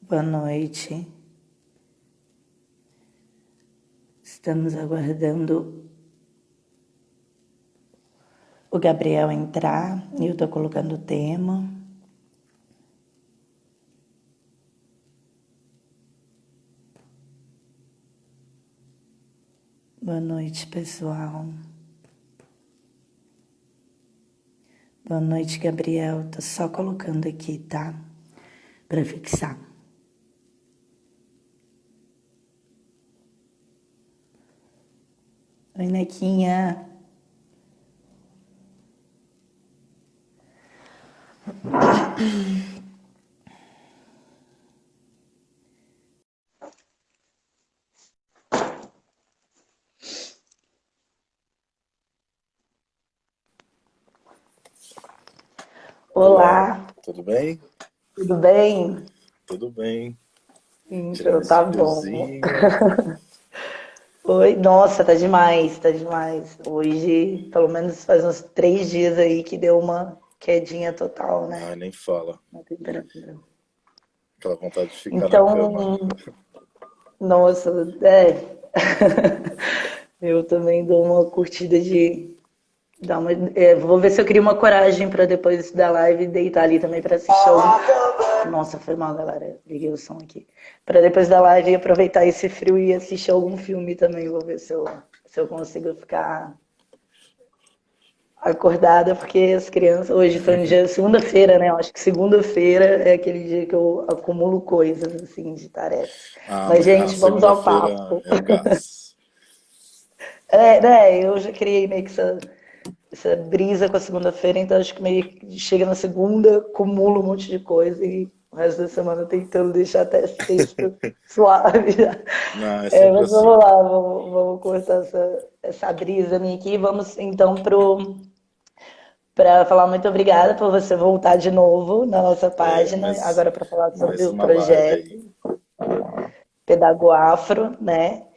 Boa noite. Estamos aguardando o Gabriel entrar e eu estou colocando o tema. Boa noite, pessoal. Boa noite, Gabriel. Tô só colocando aqui, tá? Para fixar. Oi, Nequinha. Olá, Olá, tudo bem? tudo bem? Tudo bem. Tirando Então esse tá bom. friozinho. Oi, nossa, tá demais, tá demais. Hoje, pelo menos faz uns 3 dias aí que deu uma quedinha total, né? Ai, nem fala. Na temperatura. Aquela vontade de ficar na cama. Então, nossa, é. Eu também dou uma curtida de dar uma. Vou ver se eu crio uma coragem pra depois da live deitar ali também pra assistir algum. Nossa, foi mal, galera. Liguei o som aqui. Pra depois da live aproveitar esse frio e assistir algum filme também. Vou ver se eu consigo ficar acordada, porque as crianças. Hoje foi um dia, segunda-feira, né? Eu acho que segunda-feira é aquele dia que eu acumulo coisas, assim, de tarefas. Mas, Mas a gente, vamos ao segunda-feira papo. é o gás. É, né? Eu já criei meio que essa brisa com a segunda-feira, então acho que meio que chega na segunda, acumula um monte de coisa e o resto da semana tentando deixar até sexta suave já. Não, é sempre Mas assim. vamos lá, vamos cortar essa brisa minha aqui. Vamos então para falar muito obrigada por você voltar de novo na nossa É, página, agora para falar sobre mais o uma live projeto aí. Pedago Afro, né?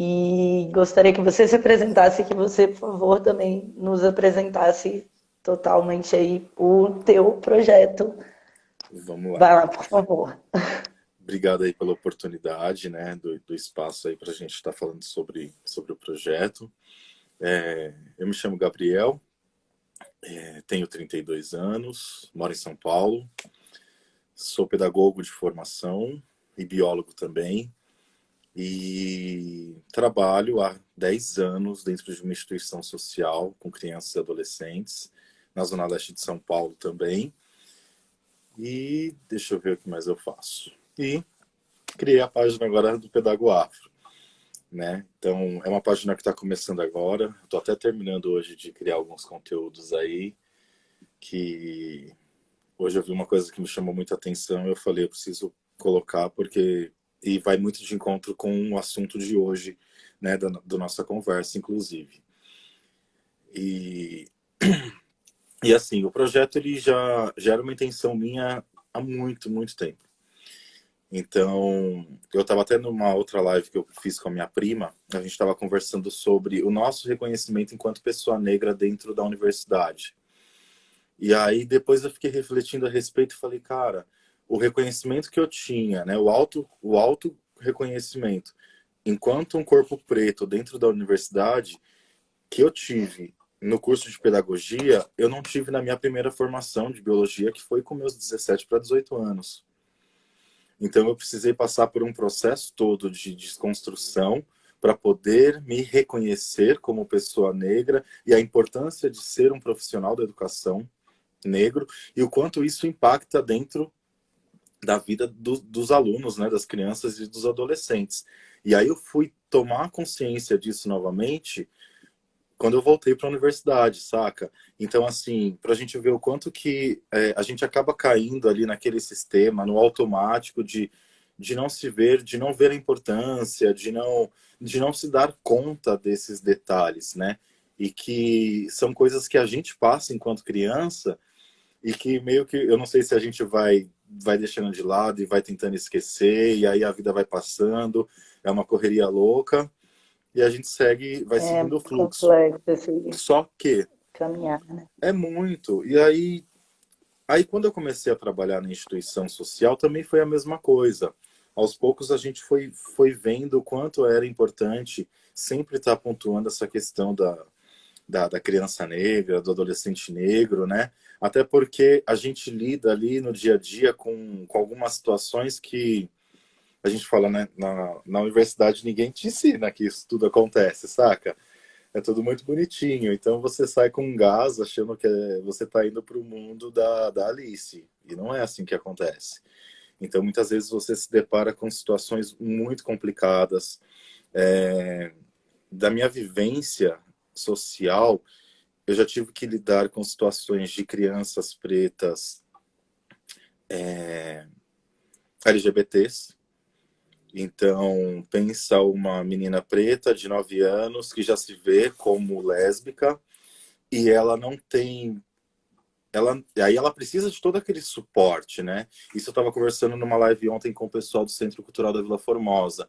E gostaria que você se apresentasse, que você, por favor, também nos apresentasse totalmente aí o teu projeto. Vamos lá. Vai lá, por favor. Obrigado aí pela oportunidade, né, do espaço aí para a gente estar falando sobre o projeto. Eu me chamo Gabriel, tenho 32 anos, moro em São Paulo, sou pedagogo de formação e biólogo também. E trabalho há 10 anos dentro de uma instituição social com crianças e adolescentes, na Zona Leste de São Paulo também. E deixa eu ver o que mais eu faço. E criei a página agora do Pedago Afro, né? Então, é uma página que está começando agora. Estou até terminando hoje de criar alguns conteúdos aí, que hoje eu vi uma coisa que me chamou muita atenção e eu falei, eu preciso colocar porque e vai muito de encontro com o assunto de hoje, né, da nossa conversa, inclusive. E, e assim, o projeto ele já era uma intenção minha há muito, muito tempo. Então, eu estava até numa outra live que eu fiz com a minha prima, a gente estava conversando sobre o nosso reconhecimento enquanto pessoa negra dentro da universidade. E aí depois eu fiquei refletindo a respeito e falei, cara, o reconhecimento que eu tinha, né, o auto reconhecimento, enquanto um corpo preto dentro da universidade, que eu tive no curso de pedagogia, eu não tive na minha primeira formação de biologia, que foi com meus 17 para 18 anos. Então eu precisei passar por um processo todo de desconstrução para poder me reconhecer como pessoa negra e a importância de ser um profissional da educação negro e o quanto isso impacta dentro da vida dos alunos, né, das crianças e dos adolescentes. E aí eu fui tomar consciência disso novamente quando eu voltei para a universidade, saca? Então, assim, para a gente ver o quanto que a gente acaba caindo ali naquele sistema, no automático de não se ver, de não ver a importância, de não se dar conta desses detalhes, né? E que são coisas que a gente passa enquanto criança e que meio que eu não sei se a gente vai deixando de lado e vai tentando esquecer e aí a vida vai passando, é uma correria louca e a gente vai É seguindo o muito fluxo. complexo esse Só que caminhar, né? é muito. E aí Aí, quando eu comecei a trabalhar na instituição social, também foi a mesma coisa. Aos poucos, a gente foi vendo o quanto era importante sempre estar pontuando essa questão da criança negra, do adolescente negro, né? Até porque a gente lida ali no dia a dia com algumas situações que a gente fala, né? Na universidade ninguém te ensina que isso tudo acontece, saca? É tudo muito bonitinho. Então você sai com um gás achando que você está indo para o mundo da Alice. E não é assim que acontece. Então muitas vezes você se depara com situações muito complicadas. É, da minha vivência social, eu já tive que lidar com situações de crianças pretas LGBTs. Então, pensa uma menina preta de 9 anos que já se vê como lésbica e ela não tem aí ela precisa de todo aquele suporte, né? Isso eu estava conversando numa live ontem com o pessoal do Centro Cultural da Vila Formosa,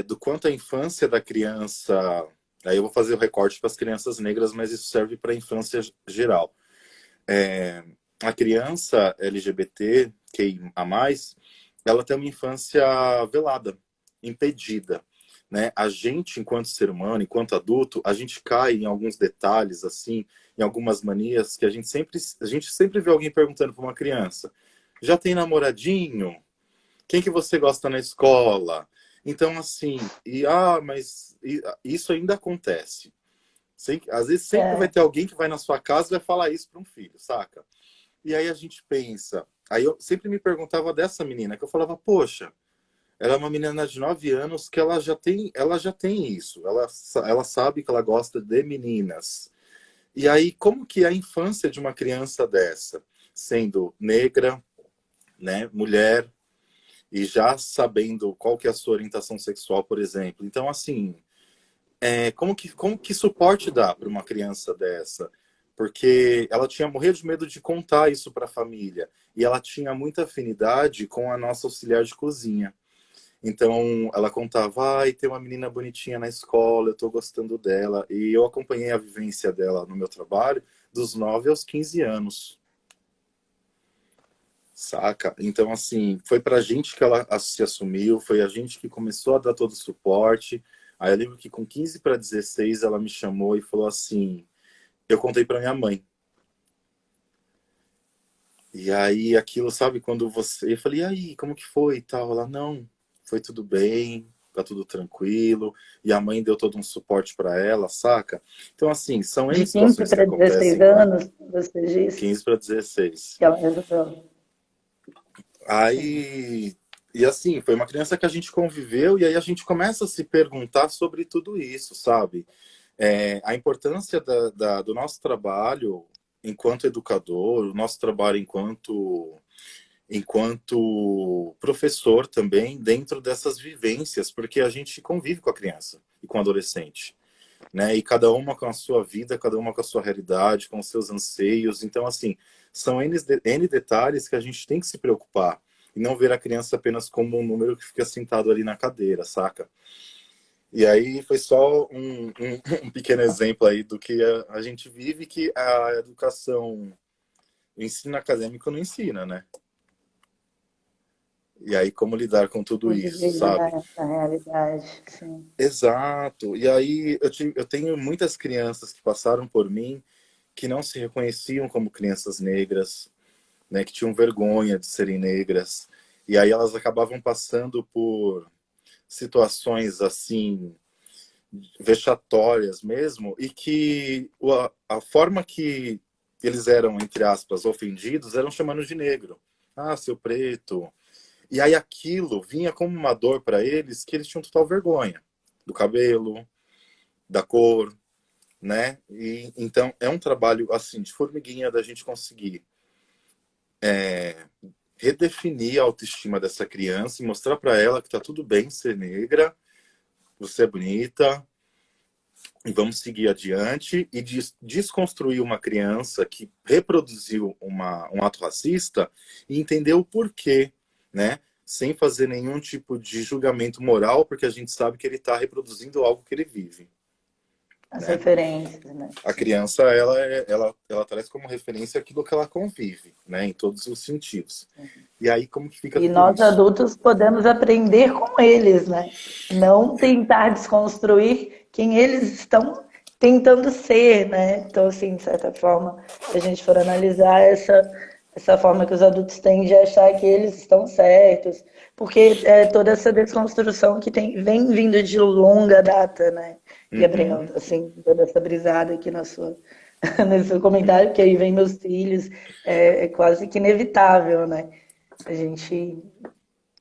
do quanto a infância da criança. Aí eu vou fazer o recorte para as crianças negras, mas isso serve para a infância geral. A criança LGBT, que a mais, ela tem uma infância velada, impedida. Né? A gente, enquanto ser humano, enquanto adulto, a gente cai em alguns detalhes, assim, em algumas manias que a gente sempre vê alguém perguntando para uma criança: já tem namoradinho? Quem que você gosta na escola? Então, assim, mas isso ainda acontece. Às vezes sempre vai É, ter alguém que vai na sua casa e vai falar isso para um filho, saca? E aí a gente pensa. Aí eu sempre me perguntava dessa menina, que eu falava, poxa, ela é uma menina de 9 anos que ela já tem isso. Ela sabe que ela gosta de meninas. E aí, como que é a infância de uma criança dessa? Sendo negra, né, mulher, e já sabendo qual que é a sua orientação sexual, por exemplo. Então, assim, como que suporte dá para uma criança dessa? Porque ela tinha morrido de medo de contar isso para a família. E ela tinha muita afinidade com a nossa auxiliar de cozinha. Então, ela contava, tem uma menina bonitinha na escola, eu tô gostando dela. E eu acompanhei a vivência dela no meu trabalho dos 9 aos 15 anos, saca? Então, assim, foi pra gente que ela se assumiu, foi a gente que começou a dar todo o suporte. Aí eu lembro que com 15 para 16 ela me chamou e falou assim, eu contei pra minha mãe. E aí aquilo, sabe, quando você... Eu falei, e aí, como que foi e tal? Ela, não, foi tudo bem, tá tudo tranquilo. E a mãe deu todo um suporte para ela, saca? Então, assim, são N de 15 situações que para 16 acontecem com ela. anos, você disse 15 para 16. que ela resolveu. Sim. Aí... E assim, foi uma criança que a gente conviveu e aí a gente começa a se perguntar sobre tudo isso, sabe? A importância do nosso trabalho enquanto educador, o nosso trabalho enquanto professor também dentro dessas vivências, porque a gente convive com a criança e com o adolescente, né? E cada uma com a sua vida, cada uma com a sua realidade, com os seus anseios. Então, assim, são N detalhes que a gente tem que se preocupar e não ver a criança apenas como um número que fica sentado ali na cadeira, saca? E aí foi só um pequeno exemplo aí do que a gente vive, que a educação, o ensino acadêmico não ensina, né? E aí, como lidar com tudo isso, sabe? Conviver essa realidade, sim. Exato. E aí, eu tenho muitas crianças que passaram por mim que não se reconheciam como crianças negras, né? Que tinham vergonha de serem negras. E aí elas acabavam passando por situações assim vexatórias mesmo, e que a forma que eles eram, entre aspas, ofendidos, eram chamando de negro. Ah, seu preto. E aí aquilo vinha como uma dor para eles, que eles tinham total vergonha do cabelo, da cor, né? E então é um trabalho assim de formiguinha da gente conseguir redefinir a autoestima dessa criança e mostrar para ela que tá tudo bem ser negra, você é bonita, e vamos seguir adiante e desconstruir uma criança que reproduziu um ato racista e entender o porquê, né? Sem fazer nenhum tipo de julgamento moral, porque a gente sabe que ele está reproduzindo algo que ele vive. As né? referências, né? A criança, ela traz como referência aquilo que ela convive, né? Em todos os sentidos. E aí, como que fica E tudo nós isso? adultos podemos aprender com eles, né? Não tentar desconstruir quem eles estão tentando ser, né? Então, assim, de certa forma, se a gente for analisar essa forma que os adultos têm de achar que eles estão certos, porque é toda essa desconstrução que vem vindo de longa data, né, Gabriel? Uhum. Assim, toda essa brisada aqui na sua, no seu comentário, que aí vem meus filhos, é quase que inevitável, né? A gente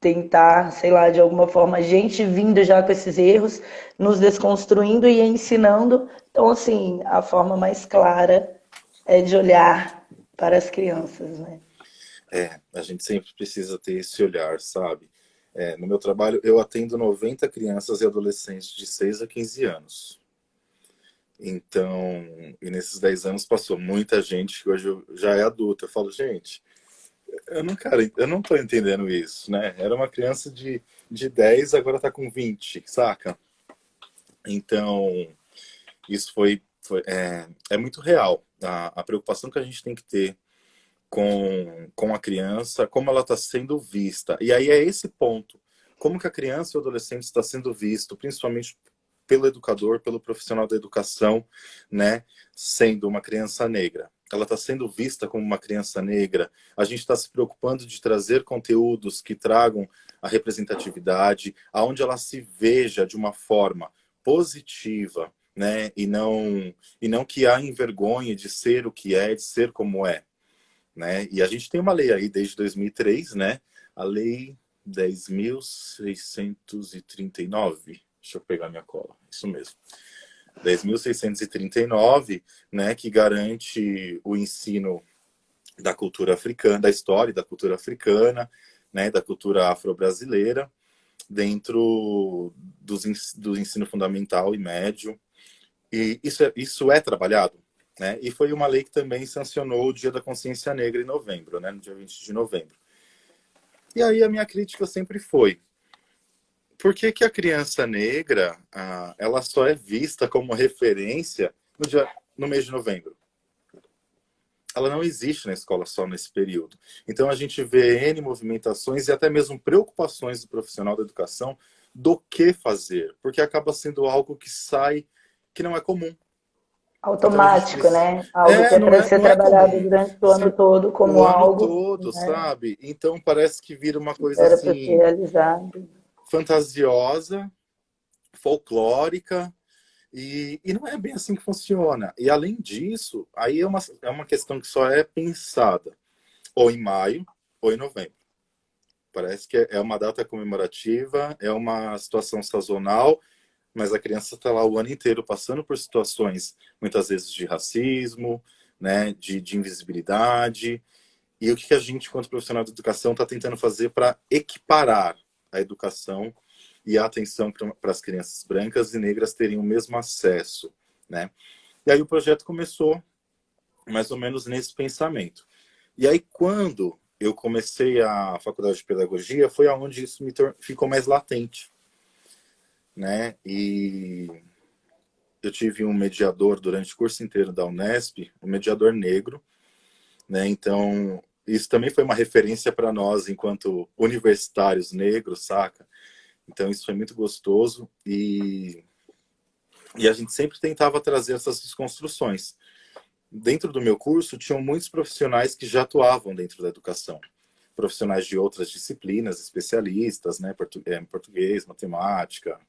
tentar, sei lá, de alguma forma, a gente vindo já com esses erros, nos desconstruindo e ensinando. Então, assim, a forma mais clara é de olhar para as crianças, né? A gente sempre precisa ter esse olhar, sabe? No meu trabalho, eu atendo 90 crianças e adolescentes de 6 a 15 anos. Então, e nesses 10 anos passou muita gente que hoje já é adulta. Eu falo, gente, eu não tô entendendo isso, né? Era uma criança de 10, agora tá com 20, saca? Então, isso é muito real. A preocupação que a gente tem que ter com a criança, como ela está sendo vista. E aí é esse ponto. Como que a criança e o adolescente está sendo visto, principalmente pelo educador, pelo profissional da educação, né? Sendo uma criança negra. Ela está sendo vista como uma criança negra. A gente está se preocupando de trazer conteúdos que tragam a representatividade, aonde ela se veja de uma forma positiva, né? E não que a envergonhe de ser o que é, de ser como é, né? E a gente tem uma lei aí desde 2003, né? A lei 10.639. Deixa eu pegar minha cola. Isso mesmo. 10.639, né, que garante o ensino da cultura africana, da história da cultura africana, né, da cultura afro-brasileira, dentro do ensino fundamental e médio. E isso é trabalhado, né? E foi uma lei que também sancionou o Dia da Consciência Negra em novembro, né? No dia 20 de novembro. E aí a minha crítica sempre foi: por que que a criança negra, ela só é vista como referência no mês de novembro? Ela não existe na escola só nesse período. Então a gente vê N movimentações e até mesmo preocupações do profissional da educação do que fazer, porque acaba sendo algo que sai, que não é comum. Então a gente Automático, precisa. né? Algo que é Não para é, ser não é trabalhado comum. durante o ano todo O como ano algo, todo, né, sabe? Então parece que vira uma coisa era para ser assim, realizado. fantasiosa, folclórica, e não é bem assim que funciona. E além disso, aí é uma questão que só é pensada ou em maio ou em novembro. Parece que é uma data comemorativa, é uma situação sazonal, mas a criança está lá o ano inteiro passando por situações, muitas vezes, de racismo, né, de invisibilidade. E o que a gente, enquanto profissional de educação, está tentando fazer para equiparar a educação e a atenção para as crianças brancas e negras terem o mesmo acesso, né? E aí o projeto começou mais ou menos nesse pensamento. E aí, quando eu comecei a faculdade de pedagogia, foi aonde isso ficou mais latente, né? E eu tive um mediador durante o curso inteiro da Unesp, um mediador negro, né? Então, isso também foi uma referência para nós enquanto universitários negros, saca? Então, isso foi muito gostoso e a gente sempre tentava trazer essas desconstruções. Dentro do meu curso, tinham muitos profissionais que já atuavam dentro da educação. Profissionais de outras disciplinas, especialistas, né? Português, matemática,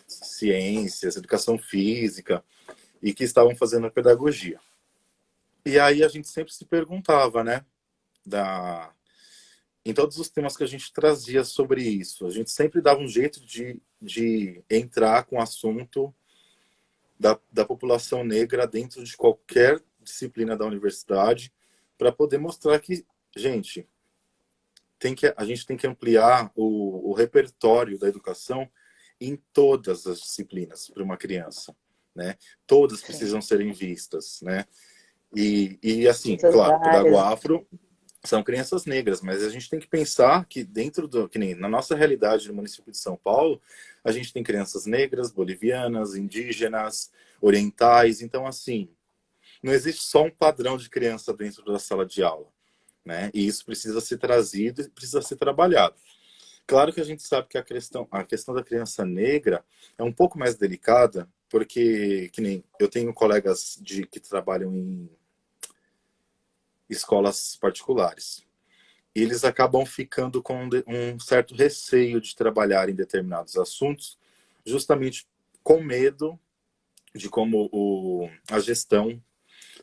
ciências, educação física, e que estavam fazendo a pedagogia. E aí a gente sempre se perguntava, né? Em todos os temas que a gente trazia sobre isso, a gente sempre dava um jeito de entrar com o assunto da população negra dentro de qualquer disciplina da universidade, para poder mostrar que, gente, a gente tem que ampliar o repertório da educação em todas as disciplinas para uma criança, né? Todas Sim. precisam serem vistas, né? E assim, Essas claro, áreas. são crianças negras, mas a gente tem que pensar que dentro do, que nem na nossa realidade no município de São Paulo, a gente tem crianças negras, bolivianas, indígenas, orientais, então assim, não existe só um padrão de criança dentro da sala de aula, né? E isso precisa ser trazido e precisa ser trabalhado. Claro que a gente sabe que a questão da criança negra é um pouco mais delicada, porque que nem eu tenho colegas que trabalham em escolas particulares. E eles acabam ficando com um certo receio de trabalhar em determinados assuntos, justamente com medo de como a gestão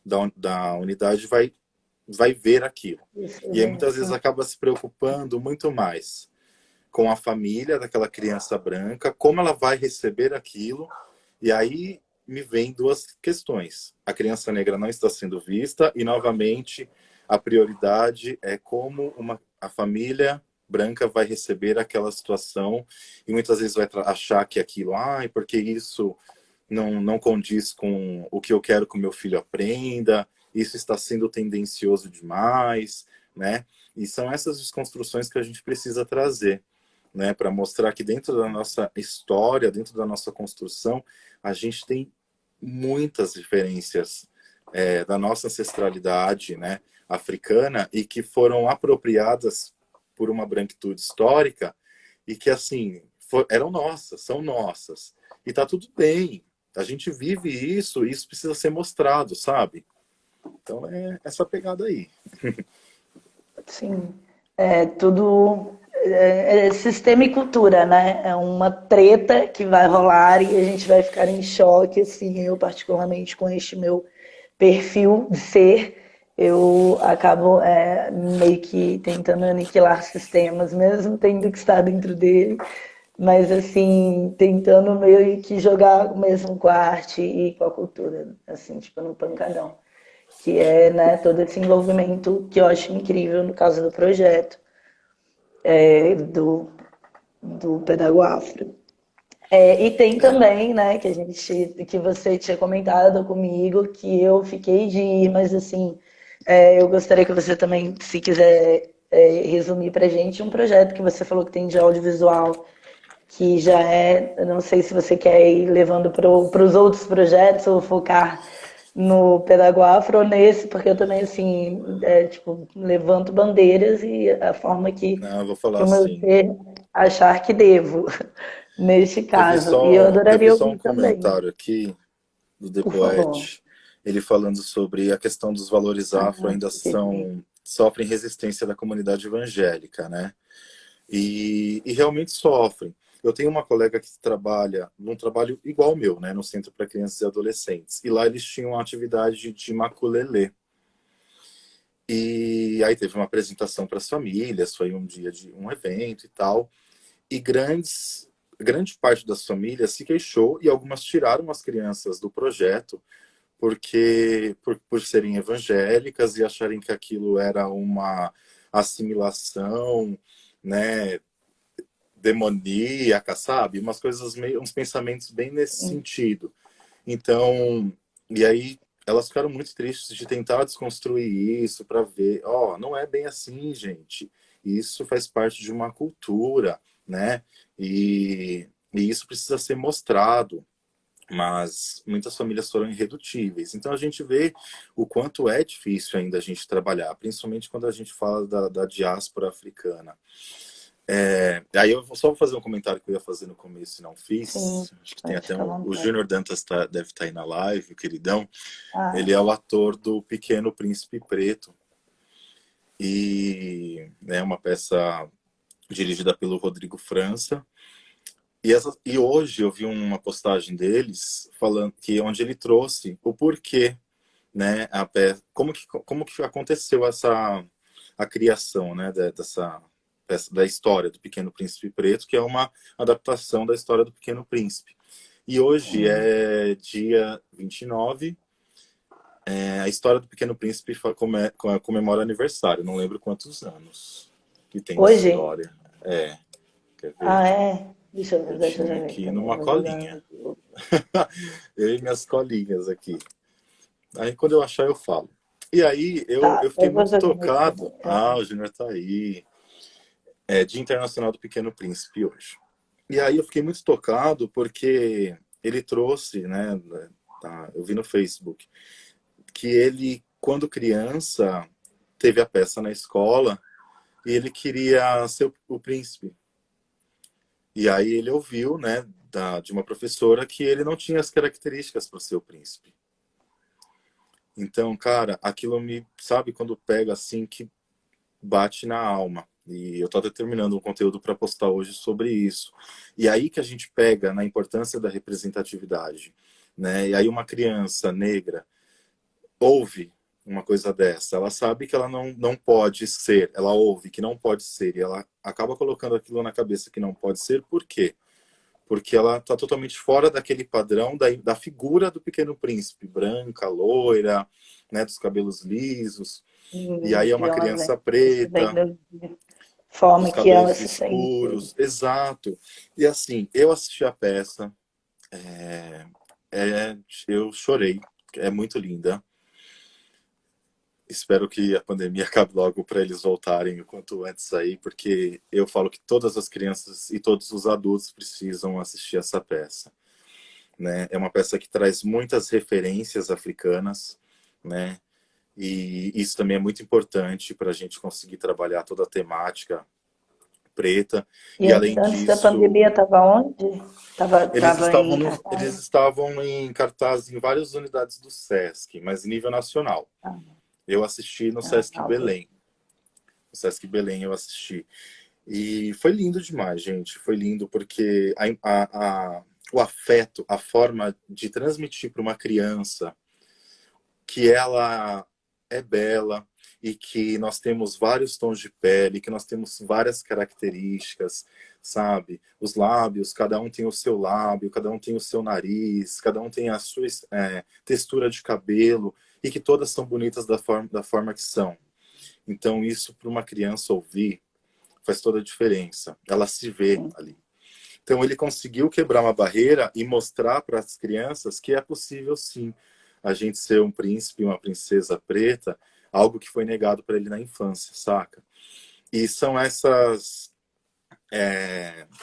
da unidade vai ver aquilo. Isso E aí muitas vezes sim. acaba se preocupando muito mais com a família daquela criança branca, como ela vai receber aquilo, e aí me vem duas questões. A criança negra não está sendo vista, e novamente a prioridade é como a família branca vai receber aquela situação, e muitas vezes vai achar que aquilo, porque isso não condiz com o que eu quero que o meu filho aprenda, isso está sendo tendencioso demais, né? E são essas desconstruções que a gente precisa trazer, né, para mostrar que dentro da nossa história, dentro da nossa construção, a gente tem muitas diferenças da nossa ancestralidade, né, africana, e que foram apropriadas por uma branquitude histórica e que, assim, eram nossas, são nossas. E tá tudo bem. A gente vive isso e isso precisa ser mostrado, sabe? Então é essa pegada aí. Sim, é tudo sistema e cultura, né? É uma treta que vai rolar e a gente vai ficar em choque, assim, eu particularmente com este meu perfil de ser, eu acabo meio que tentando aniquilar sistemas, mesmo tendo que estar dentro dele, mas assim, tentando meio que jogar mesmo com a arte e com a cultura, assim, tipo, no pancadão que é né, todo esse envolvimento que eu acho incrível no caso do projeto do Pedago Afro. E tem também, né, que você tinha comentado comigo, que eu fiquei de ir, mas assim, eu gostaria que você também, se quiser resumir pra gente, um projeto que você falou que tem de audiovisual, que já eu não sei se você quer ir levando para os outros projetos ou focar no Pedago Afro ou nesse, porque eu também, assim, tipo, levanto bandeiras e a forma Não, eu vou que falar o meu assim. ser achar que devo, neste Eu vi caso. E eu só, eu vi adoraria só um ouvir também, comentário aqui do The por favor. Poet, ele falando sobre a questão dos valores afro Ah, ainda que sofrem resistência da comunidade evangélica, né? E realmente sofrem. Eu tenho uma colega que trabalha num trabalho igual ao meu, né, no Centro para Crianças e Adolescentes. E lá eles tinham uma atividade de maculelê. E aí teve uma apresentação para as famílias, foi um dia de um evento e tal. E grande parte das famílias se queixou e algumas tiraram as crianças do projeto porque por serem evangélicas e acharem que aquilo era uma assimilação, né, demoníaca, sabe? Umas coisas meio, uns pensamentos bem nesse sim. sentido. Então, e aí elas ficaram muito tristes de tentar desconstruir isso para ver, não é bem assim, gente. Isso faz parte de uma cultura, né? E isso precisa ser mostrado, mas muitas famílias foram irredutíveis. Então a gente vê o quanto é difícil ainda a gente trabalhar, principalmente quando a gente fala da diáspora africana. Aí eu só vou fazer um comentário que eu ia fazer no começo e não Sim, fiz. Acho que tem pode até ficar à o vontade. Júnior Dantas deve estar aí na live, o queridão. Ele Ah, é o ator do Pequeno Príncipe Preto. E é uma peça dirigida pelo Rodrigo França. E hoje eu vi uma postagem deles falando que onde ele trouxe o porquê, né, como que aconteceu a criação, né, da história do Pequeno Príncipe Preto, que é uma adaptação da história do Pequeno Príncipe. E hoje é dia 29, a história do Pequeno Príncipe comemora aniversário, não lembro quantos anos que tem de hoje? história. É, quer ver? Ah, é? Eu Deixa eu tinha ver aqui também, eu numa vou jogando colinha. aqui. Eu e minhas colinhas aqui. Aí quando eu achar eu falo. E aí Tá, eu fiquei eu vou muito jogar mais tocado. cedo. Ah, o Júnior tá aí. É Dia Internacional do Pequeno Príncipe hoje. E aí eu fiquei muito tocado porque ele trouxe, né? Tá, eu vi no Facebook, que ele, quando criança, teve a peça na escola e ele queria ser o príncipe. E aí ele ouviu, né, de uma professora que ele não tinha as características para ser o príncipe. Então, cara, aquilo me, sabe, quando pega assim, que bate na alma. E eu tô até terminando um conteúdo para postar hoje sobre isso. E aí que a gente pega na importância da representatividade, né? E aí uma criança negra ouve uma coisa dessa, ela sabe que ela não pode ser, ela ouve que não pode ser, e ela acaba colocando aquilo na cabeça que não pode ser, por quê? Porque ela está totalmente fora daquele padrão da figura do Pequeno Príncipe, branca, loira, né, dos cabelos lisos, e aí é De uma onde criança isso vem preta, da forma dos que ela cabelos se sente. escuros, exato. E assim, eu assisti a peça, eu chorei, é muito linda. Espero que a pandemia acabe logo para eles voltarem o quanto antes aí, porque eu falo que todas as crianças e todos os adultos precisam assistir essa peça, né? É uma peça que traz muitas referências africanas, né? E isso também é muito importante para a gente conseguir trabalhar toda a temática preta. E E além antes da pandemia disso, estava onde? Tava em eles cartaz? estavam em cartaz em várias unidades do SESC, mas em nível nacional. Ah, Eu assisti no SESC ok. Belém. No SESC Belém eu assisti. E foi lindo demais, gente. Foi lindo porque o afeto, a forma de transmitir para uma criança que ela é bela e que nós temos vários tons de pele, que nós temos várias características, sabe? Os lábios, cada um tem o seu lábio, cada um tem o seu nariz, cada um tem a sua textura de cabelo e que todas são bonitas da forma que são. Então, isso para uma criança ouvir faz toda a diferença. Ela se vê Sim. ali. Então ele conseguiu quebrar uma barreira e mostrar para as crianças que é possível sim a gente ser um príncipe, uma princesa preta, algo que foi negado para ele na infância, saca? E são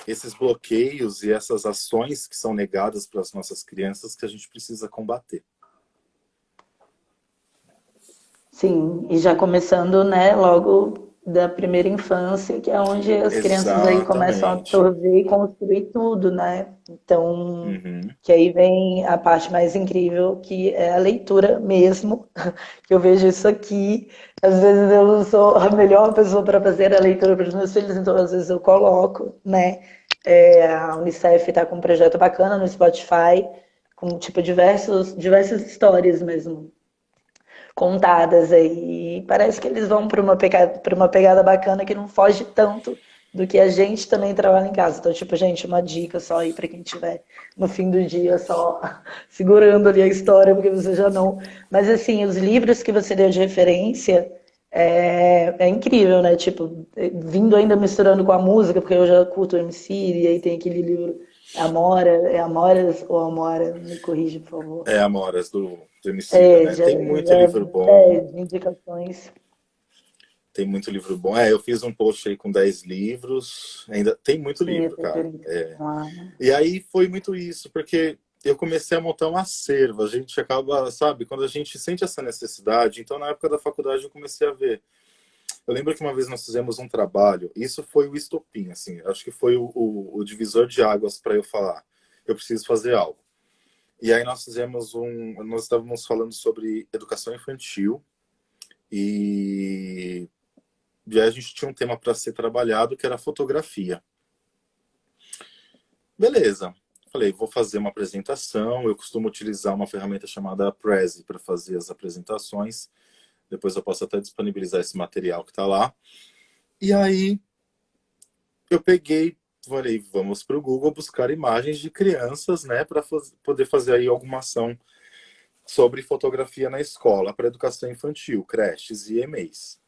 esses bloqueios e essas ações que são negadas para as nossas crianças que a gente precisa combater. Sim, e já começando, né, logo da primeira infância, que é onde as crianças aí começam a Exatamente. absorver e construir tudo, né? Então, Uhum. que aí vem a parte mais incrível, que é a leitura mesmo, que eu vejo isso aqui. Às vezes eu não sou a melhor pessoa para fazer a leitura para os meus filhos, então às vezes eu coloco, né? A Unicef está com um projeto bacana no Spotify, com tipo diversas histórias mesmo contadas aí. Parece que eles vão para uma pegada bacana que não foge tanto do que a gente também trabalha em casa. Então, tipo, gente, uma dica só aí para quem tiver no fim do dia só segurando ali a história, porque você já não. Mas assim, os livros que você deu de referência é incrível, né? Tipo, vindo ainda misturando com a música, porque eu já curto o MC, e aí tem aquele livro Amora, é Amoras ou Amora? Me corrija, por favor. É Amoras do Emicida, né? Tem muito Já livro bom. 10 indicações. Tem muito livro bom. Eu fiz um post aí com 10 livros. Ainda tem muito Sim, livro, esse é cara. lá. E aí foi muito isso, porque eu comecei a montar um acervo. A gente acaba, sabe, quando a gente sente essa necessidade. Então, na época da faculdade, eu comecei a ver. Eu lembro que uma vez nós fizemos um trabalho. Isso foi o estopim, assim. Acho que foi o divisor de águas para eu falar. Eu preciso fazer algo. E aí nós fizemos nós estávamos falando sobre educação infantil e e aí a gente tinha um tema para ser trabalhado que era fotografia. Beleza. Falei, vou fazer uma apresentação. Eu costumo utilizar uma ferramenta chamada Prezi para fazer as apresentações. Depois eu posso até disponibilizar esse material que está lá. E aí eu peguei, falei, vamos para o Google buscar imagens de crianças, né, para poder fazer aí alguma ação sobre fotografia na escola para educação infantil, creches e EMEIs.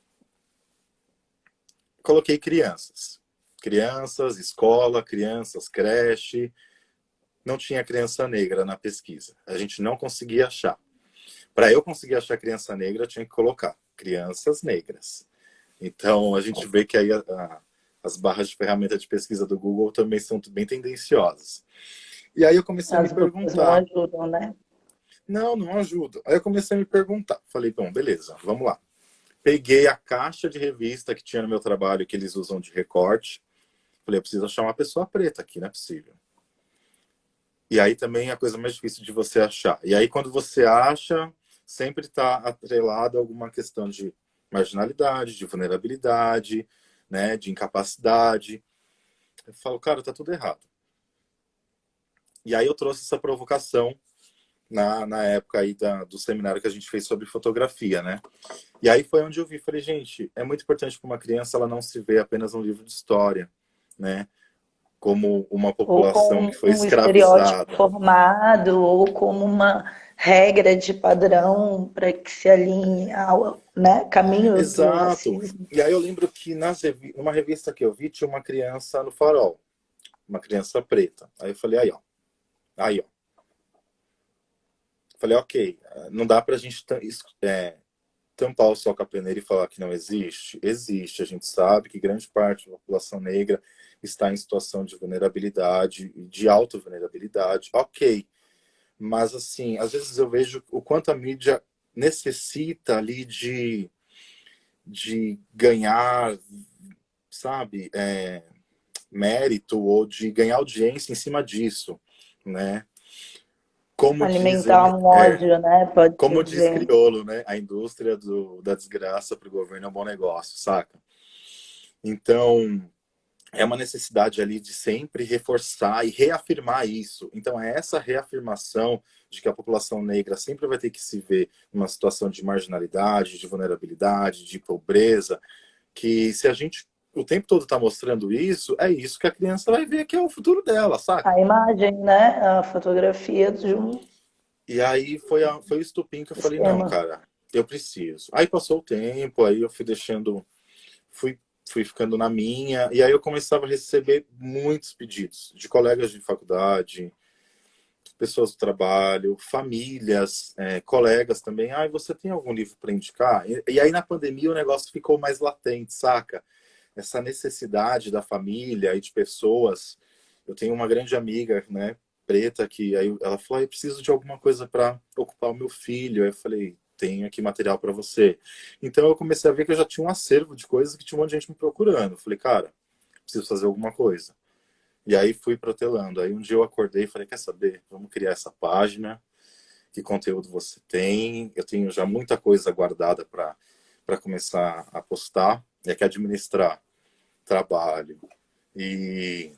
Coloquei crianças. Crianças, escola, crianças, creche. Não tinha criança negra na pesquisa. A gente não conseguia achar. Para eu conseguir achar criança negra, eu tinha que colocar crianças negras. Então, a gente vê que aí as barras de ferramenta de pesquisa do Google também são bem tendenciosas. E aí eu comecei a me As buscas não perguntar. ajudam, né? Não, não ajuda. Aí eu comecei a me perguntar. Falei, bom, beleza, vamos lá. Peguei a caixa de revista que tinha no meu trabalho, que eles usam de recorte. Falei, eu preciso achar uma pessoa preta aqui, não é possível. E aí também é a coisa mais difícil de você achar. E aí quando você acha, sempre está atrelado a alguma questão de marginalidade, de vulnerabilidade, né, de incapacidade. Eu falo, cara, tá tudo errado. E aí eu trouxe essa provocação na época aí do seminário que a gente fez sobre fotografia, né? E aí foi onde eu vi, falei, gente, é muito importante para uma criança ela não se ver apenas um livro de história, né? Como uma Ou população que com foi um estereótipo escravizada. formado, ou como uma regra de padrão para que se alinhe ao, né, caminho do Exato. racismo. E aí eu lembro que numa revista que eu vi tinha uma criança no farol, uma criança preta. Aí eu falei, aí ó. Falei, ok, não dá pra gente tampar o sol com a peneira e falar que não existe? Existe. A gente sabe que grande parte da população negra está em situação de vulnerabilidade, de alta vulnerabilidade. Ok. Mas, assim, às vezes eu vejo o quanto a mídia necessita ali de ganhar, sabe, mérito ou de ganhar audiência em cima disso, né? Como Alimentar dizem, um ódio, né? Pode-se como diz dizer. Criolo, né? A indústria da desgraça para o governo é um bom negócio, saca? Então, é uma necessidade ali de sempre reforçar e reafirmar isso. Então, é essa reafirmação de que a população negra sempre vai ter que se ver numa situação de marginalidade, de vulnerabilidade, de pobreza, que se a gente o tempo todo está mostrando isso, é isso que a criança vai ver que é o futuro dela, saca? A imagem, né? A fotografia de um E aí foi o estupim que eu falei, não, sistema. cara, eu preciso. Aí passou o tempo, aí eu fui deixando, fui ficando na minha, e aí eu começava a receber muitos pedidos de colegas de faculdade, pessoas do trabalho, famílias, colegas também. Ah, você tem algum livro para indicar? E aí na pandemia o negócio ficou mais latente, saca? Essa necessidade da família e de pessoas. Eu tenho uma grande amiga, né, preta, que aí ela falou: eu preciso de alguma coisa para ocupar o meu filho. Aí eu falei: tenho aqui material para você. Então eu comecei a ver que eu já tinha um acervo de coisas que tinha um monte de gente me procurando. Eu falei: cara, preciso fazer alguma coisa. E aí fui protelando. Aí um dia eu acordei e falei: quer saber? Vamos criar essa página. Que conteúdo você tem? Eu tenho já muita coisa guardada para começar a postar. É que administrar trabalho e,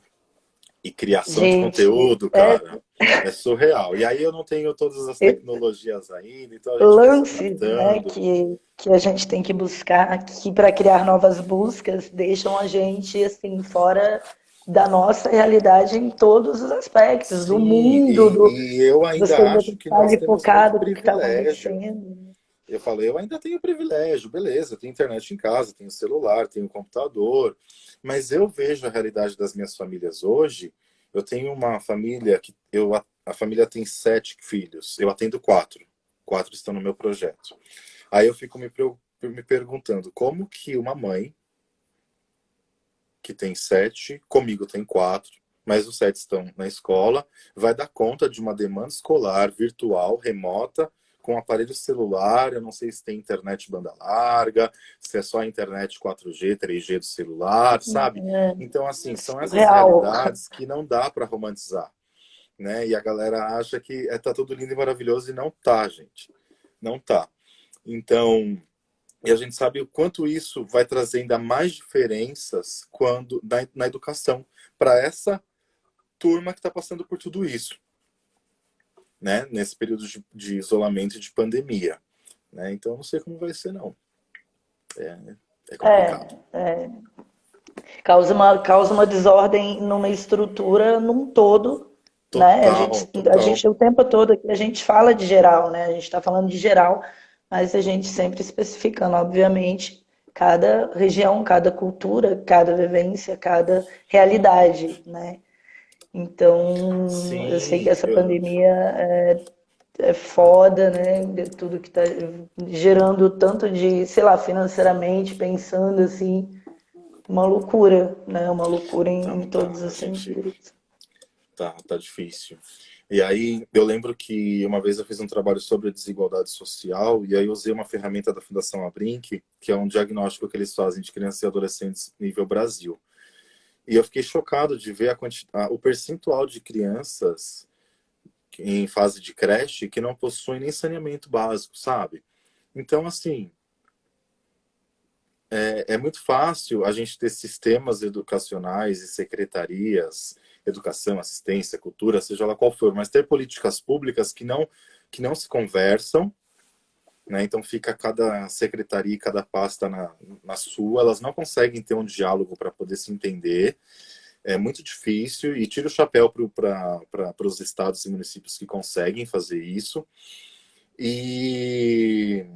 e criação de Gente, conteúdo, cara, é surreal. E aí eu não tenho todas as tecnologias ainda, então a gente vai se lances, né, adaptando. que a gente tem que buscar, que para criar novas buscas deixam a gente assim fora da nossa realidade em todos os aspectos do Sim, mundo, e eu você ainda ainda tem acho que que estar nós ali temos muito focado no que está privilégio. acontecendo. Eu falei, eu ainda tenho privilégio, beleza, eu tenho internet em casa, tenho celular, tenho computador, mas eu vejo a realidade das minhas famílias hoje. Eu tenho uma família que a família tem 7 filhos, eu atendo 4, 4 estão no meu projeto. Aí eu fico me perguntando como que uma mãe que tem 7, comigo tem 4, mas os 7 estão na escola, vai dar conta de uma demanda escolar virtual, remota, com aparelho celular. Eu não sei se tem internet banda larga, se é só a internet 4G, 3G do celular, sabe? Então, assim, são essas Surreal. realidades que não dá para romantizar, né? E a galera acha que tá tudo lindo e maravilhoso e não tá, gente. Não tá. Então, e a gente sabe o quanto isso vai trazer ainda mais diferenças na educação para essa turma que está passando por tudo isso, né? Nesse período de isolamento e de pandemia, né? Então, eu não sei como vai ser, não. É, é complicado. Causa uma desordem numa estrutura num todo, né? Total, A total. gente o tempo todo aqui a gente fala de geral, né? A gente está falando de geral, mas a gente sempre especificando, obviamente, cada região, cada cultura, cada vivência, cada realidade, né? Então, eu sei que Sim, essa pandemia é foda, né? De tudo que tá gerando tanto de, sei lá, financeiramente, pensando assim, uma loucura, né? Uma loucura em Tá, todos os a gente sentidos. tá difícil. E aí eu lembro que uma vez eu fiz um trabalho sobre a desigualdade social e aí eu usei uma ferramenta da Fundação Abrinq, que é um diagnóstico que eles fazem de crianças e adolescentes nível Brasil. E eu fiquei chocado de ver o percentual de crianças em fase de creche que não possuem nem saneamento básico, sabe? Então, assim, é muito fácil a gente ter sistemas educacionais e secretarias, educação, assistência, cultura, seja lá qual for, mas ter políticas públicas que não se conversam, né? Então fica cada secretaria e cada pasta na sua, elas não conseguem ter um diálogo para poder se entender, é muito difícil e tira o chapéu para os estados e municípios que conseguem fazer isso. E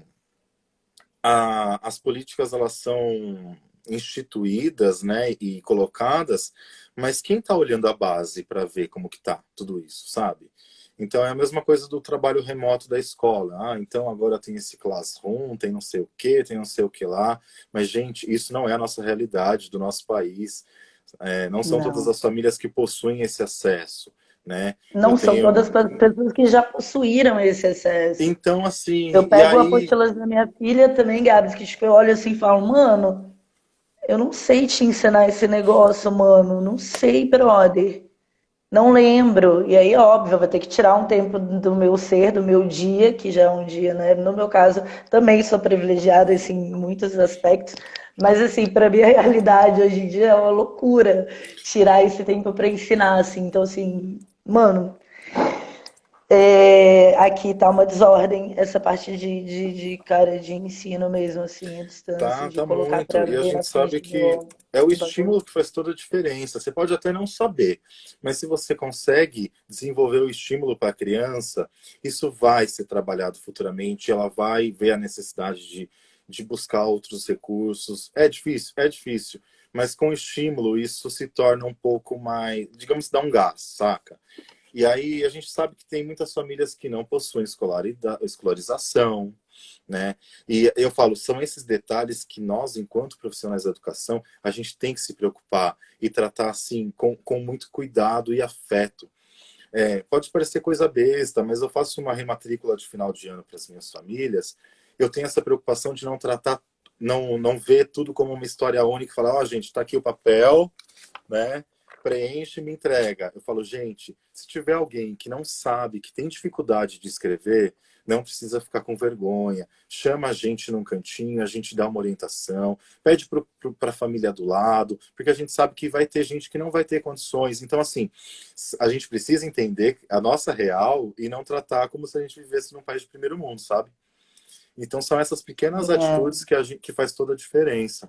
as políticas elas são instituídas, né, e colocadas, mas quem está olhando a base para ver como que tá tudo isso, sabe? Então é a mesma coisa do trabalho remoto da escola. Ah, então agora tem esse classroom, tem não sei o que, tem não sei o que lá. Mas, gente, isso não é a nossa realidade do nosso país. Não são todas Não. as famílias que possuem esse acesso, né? Eu Não são todas tenho. as pessoas que já possuíram esse acesso. Então, assim, Eu e pego aí. apostilas da minha filha também, Gabs, que tipo, eu olho assim e falo, mano, eu não sei te ensinar esse negócio, mano. Não sei, brother. Não lembro. E aí, óbvio, eu vou ter que tirar um tempo do meu ser, do meu dia, que já é um dia, né? No meu caso, também sou privilegiada assim, em muitos aspectos. Mas, assim, para mim, a realidade hoje em dia é uma loucura tirar esse tempo para ensinar, assim. Então, assim, mano, aqui tá uma desordem, essa parte cara, de ensino mesmo, assim, à distância, de Tá colocar muito. para E a ver na gente sabe frente que é o do bagulho. estímulo que faz toda a diferença. Você pode até não saber, mas se você consegue desenvolver o estímulo para a criança, isso vai ser trabalhado futuramente. Ela vai ver a necessidade de buscar outros recursos. É difícil. Mas com estímulo, isso se torna um pouco mais, digamos, dá um gás, saca? E aí a gente sabe que tem muitas famílias que não possuem escolarização, né? E eu falo, são esses detalhes que nós, enquanto profissionais da educação, a gente tem que se preocupar e tratar assim com muito cuidado e afeto. Pode parecer coisa besta, mas eu faço uma rematrícula de final de ano para as minhas famílias. Eu tenho essa preocupação de não tratar, não ver tudo como uma história única e falar, ó, gente, está aqui o papel, né? Preenche e me entrega. Eu falo, gente, se tiver alguém que não sabe, que tem dificuldade de escrever, não precisa ficar com vergonha. Chama a gente num cantinho, a gente dá uma orientação, pede para a família do lado, porque a gente sabe que vai ter gente que não vai ter condições. Então, assim, a gente precisa entender a nossa real e não tratar como se a gente vivesse num país de primeiro mundo, sabe? Então, são essas pequenas atitudes que faz toda a diferença.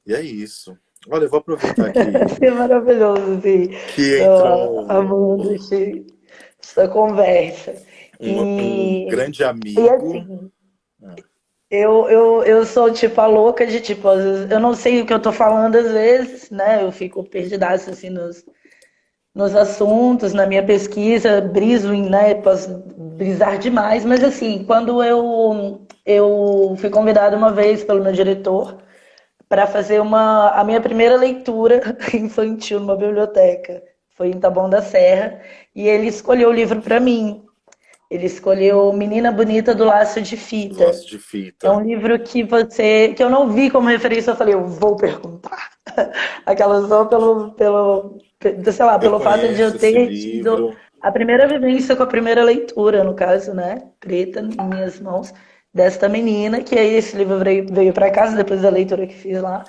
E é isso. Olha, eu vou aproveitar É maravilhoso, assim. que Tô entrou amando essa conversa. um E, grande e amigo. assim, eu sou tipo a louca de tipo, às vezes, eu não sei o que eu tô falando às vezes, né? Eu fico perdidaça assim nos assuntos, na minha pesquisa, briso em, né? Posso brisar demais, mas assim, quando eu fui convidada uma vez pelo meu diretor para fazer a minha primeira leitura infantil numa biblioteca. Foi em Taboão da Serra. E ele escolheu o livro para mim. Ele escolheu Menina Bonita do Laço de Do Laço Fita. de É Fita. um livro que eu não vi como referência, eu falei, eu vou perguntar. Aquela só sei lá, Eu pelo fato de conheço eu esse ter tido livro. a primeira vivência com a primeira leitura, no caso, né, preta em minhas mãos, desta menina, que aí esse livro veio para casa depois da leitura que fiz lá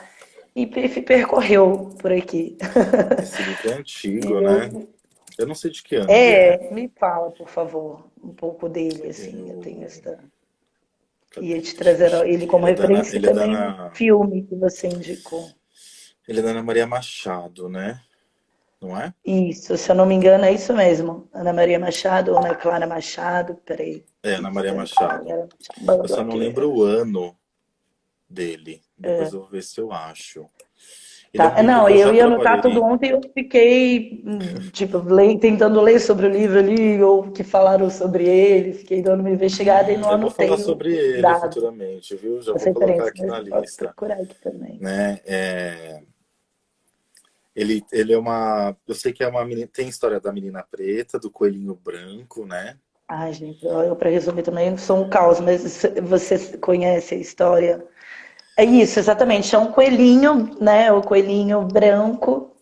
e percorreu por aqui. Esse livro é E antigo, né? eu, Eu não sei de que ano ele é. me fala, por favor, um pouco dele, assim, eu tenho Eu... esta. Cadê? Ia te Deixa eu trazer achar ele aqui. como referência e Ele é da também um Ana, filme que você indicou. ele é da Ana Maria Machado, né? Não é? Isso, se eu não me engano, é isso mesmo. Ana Maria Machado ou Ana Clara Machado, peraí. É, Ana Maria Machado. Clara Eu Machado só não aqui. lembro o ano dele. Depois eu vou ver se eu acho. Ele é um Tá. livro Não, que eu eu já ia anotar tudo trabalhei. ontem e eu fiquei, tipo, tentando ler sobre o livro ali, ou que falaram sobre ele, fiquei dando uma investigada e não Eu vou falar anotei sobre os ele dados, futuramente, viu? Já as vou colocar referências, aqui mas na eu posso lista, procurar aqui também. né? Ele é uma, eu sei que é uma menina, tem história da menina preta, do coelhinho branco, né? Ai, gente, eu para resumir também sou um caos, mas você conhece a história? É isso, exatamente. É um coelhinho, né? O coelhinho branco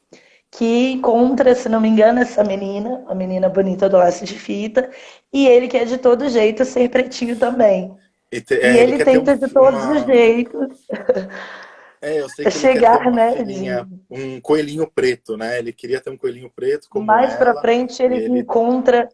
que encontra, se não me engano, essa menina, a menina bonita do laço de fita, e ele quer de todo jeito ser pretinho também. E Ele ele quer ter tenta de todos os jeitos eu sei que ele quer ter chegar, uma né? filhinha, um coelhinho preto, né? Ele queria ter um coelhinho preto como Mais pra ela, frente e ele ele, encontra.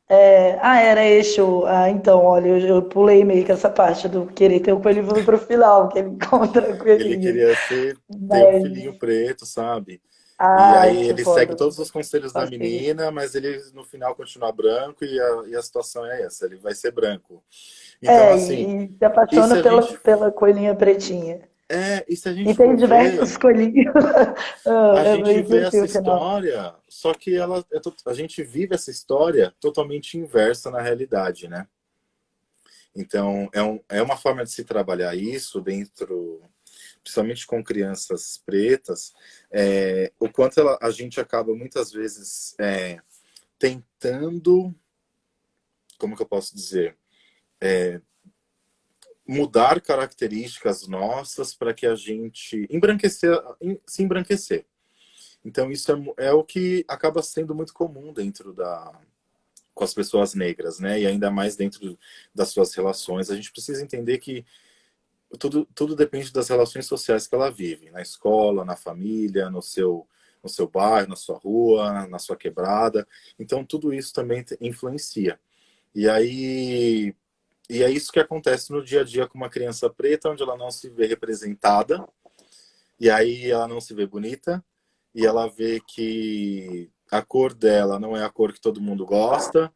Era este o. Ah, então, olha, eu pulei meio que essa parte do querer ter o coelhinho pro final, que ele encontra o ele coelhinho. queria ter um Mas. filhinho preto, sabe? E aí Ai, que ele segue foda. todos os conselhos da Passei. menina, mas ele no final continua branco e a situação é essa, ele vai ser branco. Então, É, assim, e se e se apaixona a gente pela coelhinha pretinha. e se a E gente tem for diversos ver, coelhinhos. a É gente muito vê assim essa o final. história, só que a gente vive essa história totalmente inversa na realidade, né? Então, é uma forma de se trabalhar isso dentro, principalmente com crianças pretas, o quanto a gente acaba muitas vezes tentando, como que eu posso dizer, mudar características nossas para que a gente se embranquecer. Então, isso é o que acaba sendo muito comum com as pessoas negras, né? E ainda mais dentro das suas relações. A gente precisa entender que tudo depende das relações sociais que ela vive, na escola, na família, no seu bairro, na sua rua, na sua quebrada. Então, tudo isso também influencia. E aí, e é isso que acontece no dia a dia com uma criança preta, onde ela não se vê representada, e aí ela não se vê bonita, e ela vê que a cor dela não é a cor que todo mundo gosta,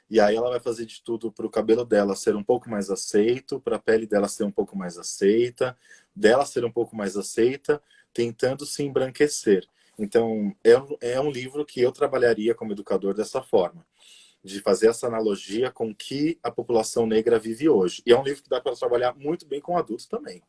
e aí ela vai fazer de tudo para o cabelo dela ser um pouco mais aceito, para a pele dela ser um pouco mais aceita, dela ser um pouco mais aceita, tentando se embranquecer. Então, é um livro que eu trabalharia como educador dessa forma, de fazer essa analogia com o que a população negra vive hoje. E é um livro que dá para trabalhar muito bem com adultos também.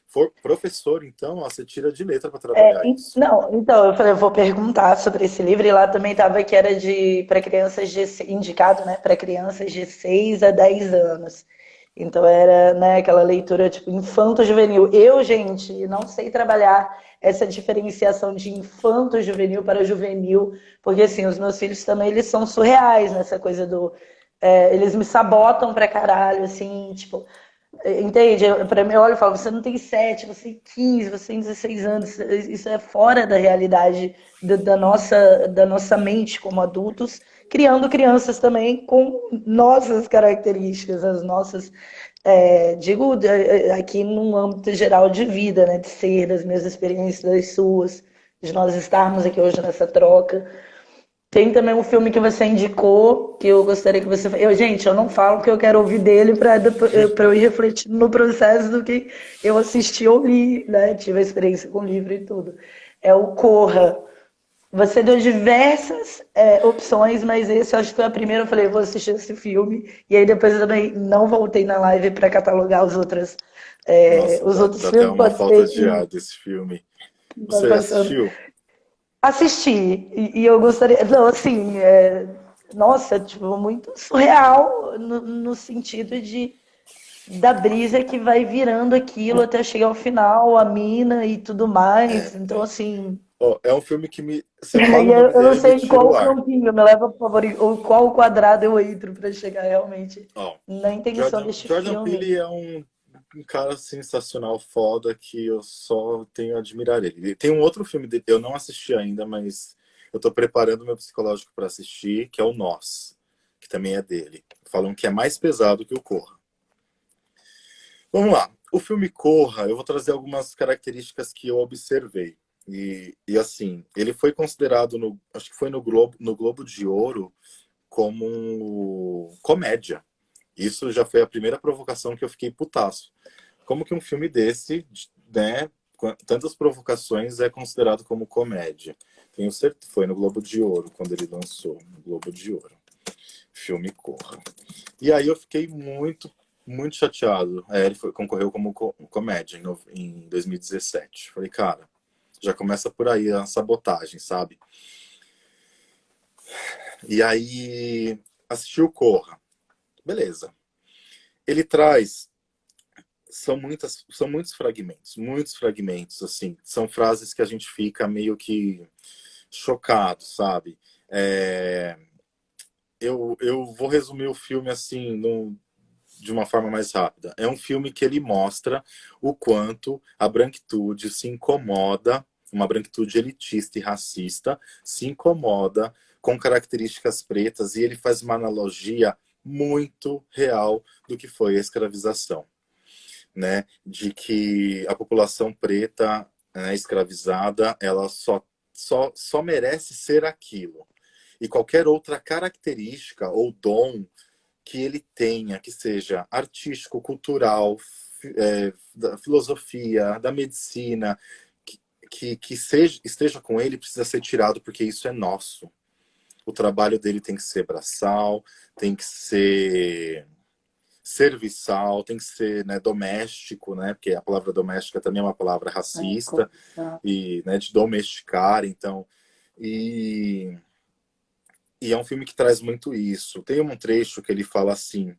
For professor, então, ó, você tira de letra para trabalhar isso. Não, então, eu falei, eu vou perguntar sobre esse livro, e lá também estava que era de para crianças indicado, né, para crianças de 6 a 10 anos. Então era, né, aquela leitura tipo infanto-juvenil. Eu, gente, não sei trabalhar essa diferenciação de infanto-juvenil para juvenil, porque assim, os meus filhos também eles são surreais nessa coisa do eles me sabotam pra caralho, assim, tipo, entende? Para mim, eu olho e falo, você não tem 7, você tem 15, você tem 16 anos. Isso é fora da realidade da nossa mente como adultos, criando crianças também com nossas características, as nossas, digo aqui num âmbito geral de vida, né? De ser, das minhas experiências, das suas, de nós estarmos aqui hoje nessa troca. Tem também um filme que você indicou, que eu gostaria que você. Gente, eu não falo porque eu quero ouvir dele para eu ir refletindo no processo do que eu assisti ou li, né? Tive a experiência com o livro e tudo. É o Corra. Você deu diversas opções, mas esse eu acho que foi a primeira. Eu falei, vou assistir esse filme. E aí depois eu também não voltei na live para catalogar Nossa, os outros dá até filmes. uma Pode falta ser de que ar desse filme. vai Você passando. assistiu? Assisti, e eu gostaria. Não, assim, nossa, tipo, muito surreal no sentido da brisa que vai virando aquilo até chegar ao final, a mina e tudo mais. Então, assim. Ó, é um filme que você E fala o nome eu não dele e me sei em tira o qual ar. campinho me leva por favor, ou qual quadrado eu entro para chegar realmente Ó, na intenção deste Jordan filme. Peele é um cara sensacional, foda, que eu só tenho a admirar ele. Tem um outro filme dele, eu não assisti ainda, mas eu tô preparando meu psicológico para assistir, que é o Nós, que também é dele. Falam que é mais pesado que o Corra. Vamos lá. O filme Corra, eu vou trazer algumas características que eu observei. Assim, ele foi considerado, acho que foi no Globo de Ouro, como comédia. Isso já foi a primeira provocação que eu fiquei putaço. Como que um filme desse, né, tantas provocações é considerado como comédia. Tenho certeza, foi no Globo de Ouro, quando ele lançou, no Globo de Ouro. Filme Corra. E aí eu fiquei muito, muito chateado. Ele concorreu como comédia em 2017. Falei, cara, já começa por aí a sabotagem, sabe? E aí assisti o Corra. Beleza. Ele traz são muitos fragmentos, assim. São frases que a gente fica meio que chocado, sabe? É, eu vou resumir o filme assim, de uma forma mais rápida. É um filme que ele mostra o quanto a branquitude se incomoda, uma branquitude elitista e racista, se incomoda com características pretas, e ele faz uma analogia muito real do que foi a escravização, né? De que a população preta, né, escravizada, ela só merece ser aquilo. E qualquer outra característica ou dom que ele tenha, que seja artístico, cultural, da filosofia, da medicina, esteja com ele, precisa ser tirado, porque isso é nosso. O trabalho dele tem que ser braçal, tem que ser serviçal, tem que ser, né, doméstico, né, porque a palavra doméstica também é uma palavra racista, e, né, de domesticar, então, e é um filme que traz muito isso. Tem um trecho que ele fala assim,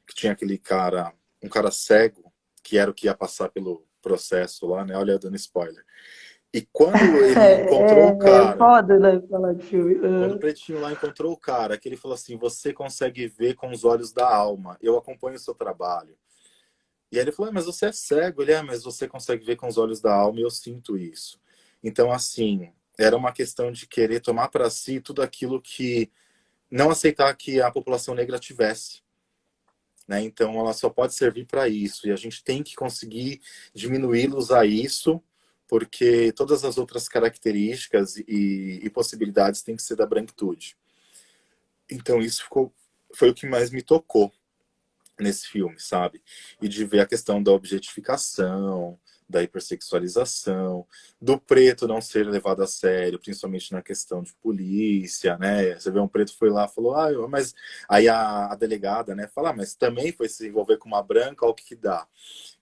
que tinha aquele cara, um cara cego, que era o que ia passar pelo processo lá, né? Olha, dando spoiler. E quando ele encontrou o cara, foda, né, falar de filme. quando o Pretinho lá encontrou o cara, que ele falou assim, você consegue ver com os olhos da alma, eu acompanho o seu trabalho. E aí ele falou, mas você é cego. Ele, mas você consegue ver com os olhos da alma e eu sinto isso. Então, assim, era uma questão de querer tomar para si tudo aquilo que não aceitar que a população negra tivesse, né? Então ela só pode servir para isso, e a gente tem que conseguir diminuí-los a isso, porque todas as outras características e possibilidades têm que ser da branquitude. Então isso foi o que mais me tocou nesse filme, sabe? E de ver a questão da objetificação, da hipersexualização, do preto não ser levado a sério, principalmente na questão de polícia, né? Você vê um preto foi lá, falou, mas aí a delegada, né, fala, mas também foi se envolver com uma branca, olha o que dá.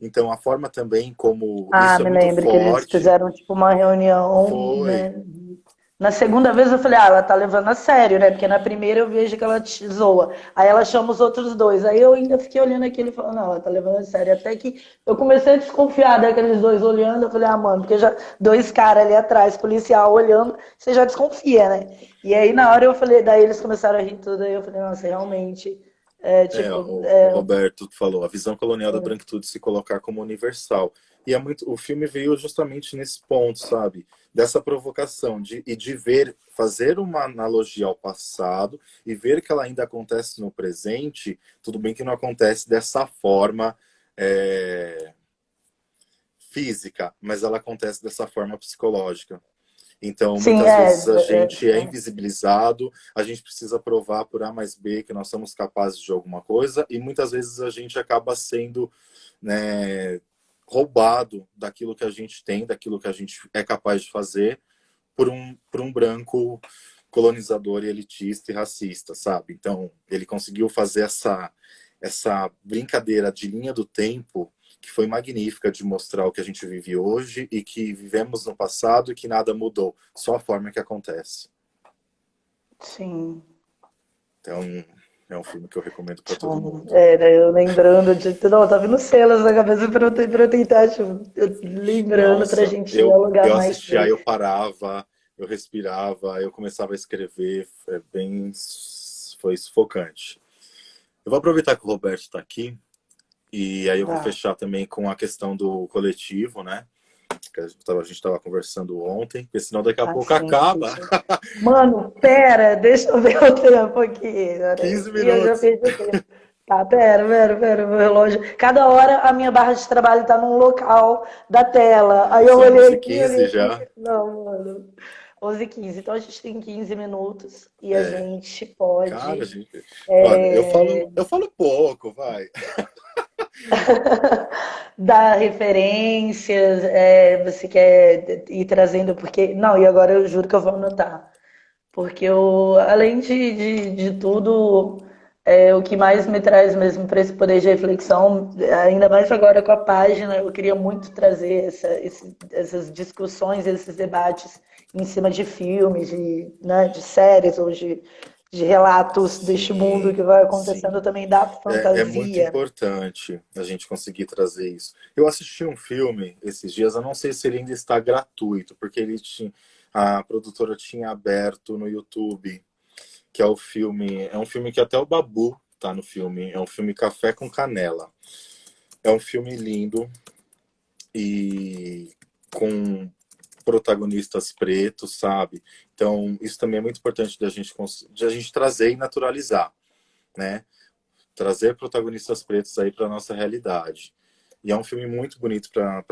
Então a forma também como isso é Me muito lembro que eles forte, fizeram tipo uma reunião, foi. né? Na segunda vez eu falei, ela tá levando a sério, né? Porque na primeira eu vejo que ela te zoa. Aí ela chama os outros dois. Aí eu ainda fiquei olhando aquilo e falando, não, ela tá levando a sério. Até que eu comecei a desconfiar daqueles dois olhando. Eu falei, mano, porque já dois caras ali atrás, policial olhando, você já desconfia, né? E aí na hora eu falei, daí eles começaram a rir tudo. Aí eu falei, nossa, realmente, O Roberto falou, a visão colonial da branquitude se colocar como universal. E o filme veio justamente nesse ponto, sabe? Dessa provocação de ver, fazer uma analogia ao passado e ver que ela ainda acontece no presente. Tudo bem que não acontece dessa forma física, mas ela acontece dessa forma psicológica. Então, sim, muitas vezes a gente é invisibilizado, a gente precisa provar por A mais B que nós somos capazes de alguma coisa, e muitas vezes a gente acaba sendo, né, roubado daquilo que a gente tem, daquilo que a gente é capaz de fazer, por um branco colonizador e elitista e racista, sabe? Então, ele conseguiu fazer essa brincadeira de linha do tempo que foi magnífica, de mostrar o que a gente vive hoje e que vivemos no passado e que nada mudou, só a forma que acontece. sim. Então, é um filme que eu recomendo para todo mundo. Eu lembrando de. Não, tá vindo celas na cabeça pra eu tentar, tipo, lembrando pra Nossa, gente dialogar eu mais assistia, sobre. eu parava, eu respirava, eu começava a escrever, foi sufocante. Eu vou aproveitar que o Roberto está aqui, e aí eu vou Tá. fechar também com a questão do coletivo, né? Que a gente estava conversando ontem, porque senão daqui a pouco Sim, acaba. Mano, pera, deixa eu ver o tempo aqui. Cara. 15 E eu já minutos. perdi o tempo. Tá, pera, meu relógio. Cada hora a minha barra de trabalho tá num local da tela. Aí eu São olhei 11h15 aqui. já. Não, mano. 11h15. Então a gente tem 15 minutos e a É, gente cara, pode. gente. Olha, eu falo pouco, vai. dar referências, você quer ir trazendo, porque. Não, e agora eu juro que eu vou anotar. Porque eu, além de tudo, o que mais me traz mesmo para esse poder de reflexão, ainda mais agora com a página, eu queria muito trazer essas discussões, esses debates em cima de filmes, né, de séries ou de relatos deste mundo que Sim, vai acontecendo sim. também da É muito fantasia. importante a gente conseguir trazer isso. Eu assisti um filme esses dias, eu não sei se ele ainda está gratuito, porque a produtora tinha aberto no YouTube, que é um filme que até o Babu tá no filme, é um filme Café com Canela. É um filme lindo e com protagonistas pretos, sabe? Então, isso também é muito importante de a gente trazer e naturalizar, né? Trazer protagonistas pretos aí para nossa realidade. E é um filme muito bonito para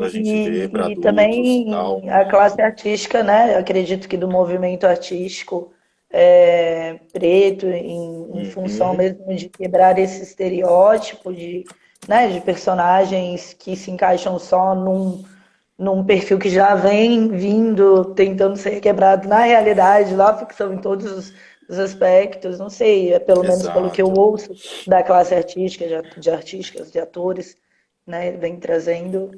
a gente ver, para E adultos e tal. também a classe artística, né? Acredito que do movimento artístico preto, em função Uhum, mesmo de quebrar esse estereótipo né, de personagens que se encaixam só num perfil que já vem vindo, tentando ser quebrado na realidade, na ficção, em todos os aspectos. Não sei, pelo menos pelo que eu exato. ouço da classe artística, de artistas, de atores, né? Vem trazendo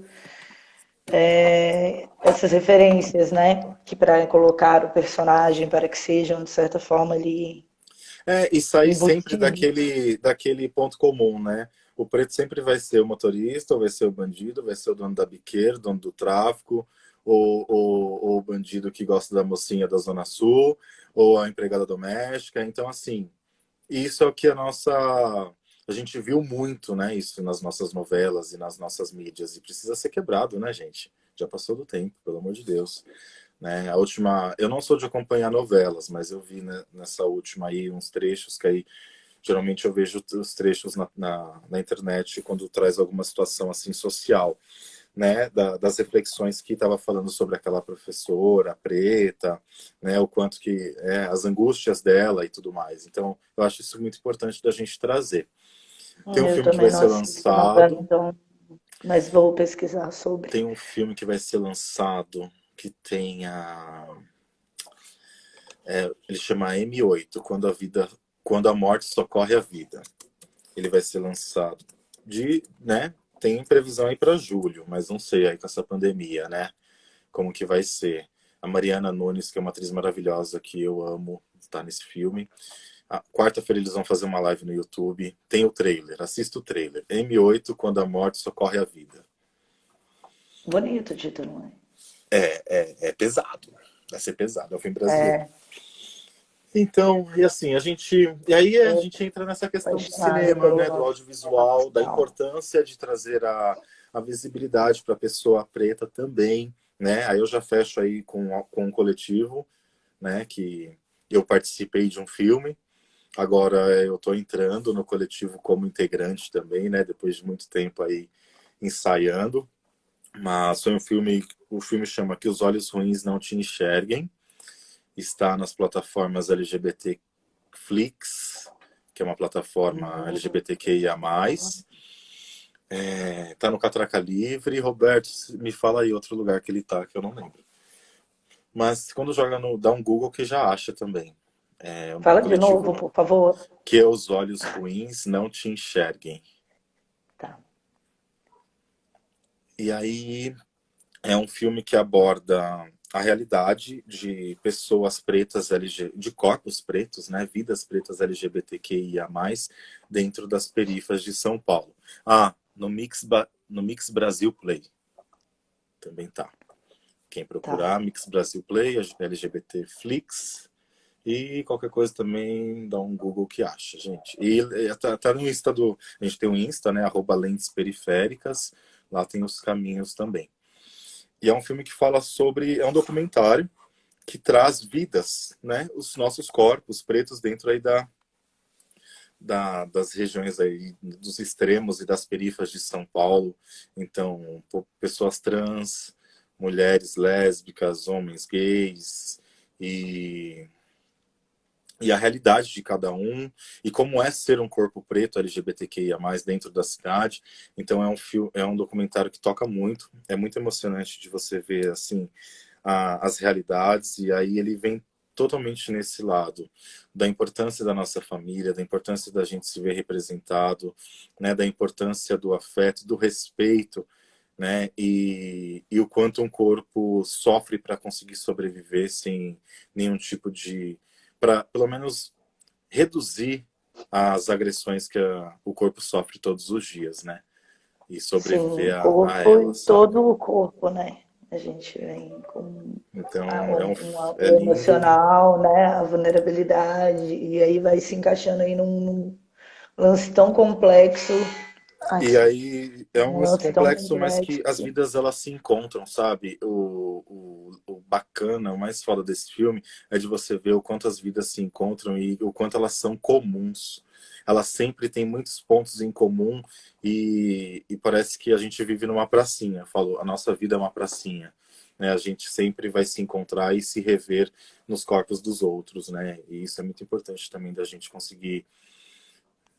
essas referências, né? Que para colocar o personagem para que sejam, de certa forma, ali É, e sair sempre embutidos. daquele ponto comum, né? O preto sempre vai ser o motorista, ou vai ser o bandido, vai ser o dono da biqueira, o dono do tráfico, ou o bandido que gosta da mocinha da Zona Sul, ou a empregada doméstica. Então, assim, isso é o que a gente viu muito, né? Isso nas nossas novelas e nas nossas mídias. E precisa ser quebrado, né, gente? Já passou do tempo, pelo amor de Deus. Né? A última, eu não sou de acompanhar novelas, mas eu vi, né, nessa última aí uns trechos que aí geralmente eu vejo os trechos na internet quando traz alguma situação assim social, né, das reflexões que estava falando sobre aquela professora preta, né, o quanto que as angústias dela e tudo mais. Então, eu acho isso muito importante da gente trazer. Tem um Eu filme que também vai não ser assisto novela, lançado, então, mas vou pesquisar sobre. tem um filme que vai ser lançado que tem ele chama M8, quando a morte socorre a vida. Ele vai ser lançado né? Tem previsão aí para julho, mas não sei aí com essa pandemia, né? Como que vai ser. A Mariana Nunes, que é uma atriz maravilhosa que eu amo, está nesse filme. A quarta-feira eles vão fazer uma live no YouTube. Tem o trailer, assista o trailer. M8, quando a morte socorre a vida. Bonito o título, né? É pesado. Vai ser pesado, é um filme brasileiro. É, Então, e assim, e aí a sou gente entra nessa questão do apaixonada cinema, pelo né, do nosso audiovisual, da nacional. importância de trazer a visibilidade para a pessoa preta também, né? Aí eu já fecho aí com um coletivo, né, que eu participei de um filme. Agora eu estou entrando no coletivo como integrante também, né, depois de muito tempo aí ensaiando. Mas foi o filme chama Que os Olhos Ruins Não Te Enxerguem. Está nas plataformas LGBT Flix, que é uma plataforma Hum, LGBTQIA+. Tá no Catraca Livre. Roberto, me fala aí outro lugar que ele tá, que eu não lembro. Mas quando joga dá um Google que já acha também. É um Fala de novo, coletivo por favor. Que os olhos ruins não te enxerguem. Tá. E aí é um filme que aborda a realidade de pessoas pretas, de corpos pretos, né, vidas pretas LGBTQIA+, dentro das perifas de São Paulo. No Mix Brasil Play também tá. Quem Tá. procurar, Mix Brasil Play, LGBT Flix, e qualquer coisa também dá um Google que acha, gente. E tá no Insta a gente tem um Insta, né, @lentes periféricas, lá tem os caminhos também. E é um filme que fala sobre, é um documentário que traz vidas, né? Os nossos corpos pretos dentro aí das regiões aí, dos extremos e das perifas de São Paulo. Então, pessoas trans, mulheres lésbicas, homens gays e e a realidade de cada um, e como é ser um corpo preto LGBTQIA+, dentro da cidade. Então é um documentário que toca muito, é muito emocionante de você ver, assim, as realidades, e aí ele vem totalmente nesse lado da importância da nossa família, da importância da gente se ver representado, né, da importância do afeto, do respeito, né, e o quanto um corpo sofre para conseguir sobreviver sem nenhum tipo de, para pelo menos reduzir as agressões que o corpo sofre todos os dias, né, e Sim, sobreviver a corpo e ela, saca? todo o corpo, né? A gente vem com Então é o lindo. emocional, né? A vulnerabilidade, e aí vai se encaixando aí num lance tão complexo. Ai, E aí é um um lance lance tão complexo, mas complexo. que as vidas elas se encontram, sabe? O bacana, o mais foda desse filme é de você ver o quanto as vidas se encontram e o quanto elas são comuns. Elas sempre têm muitos pontos em comum e parece que a gente vive numa pracinha. Falou, a nossa vida é uma pracinha. Né? A gente sempre vai se encontrar e se rever nos corpos dos outros, né? E isso é muito importante também da gente conseguir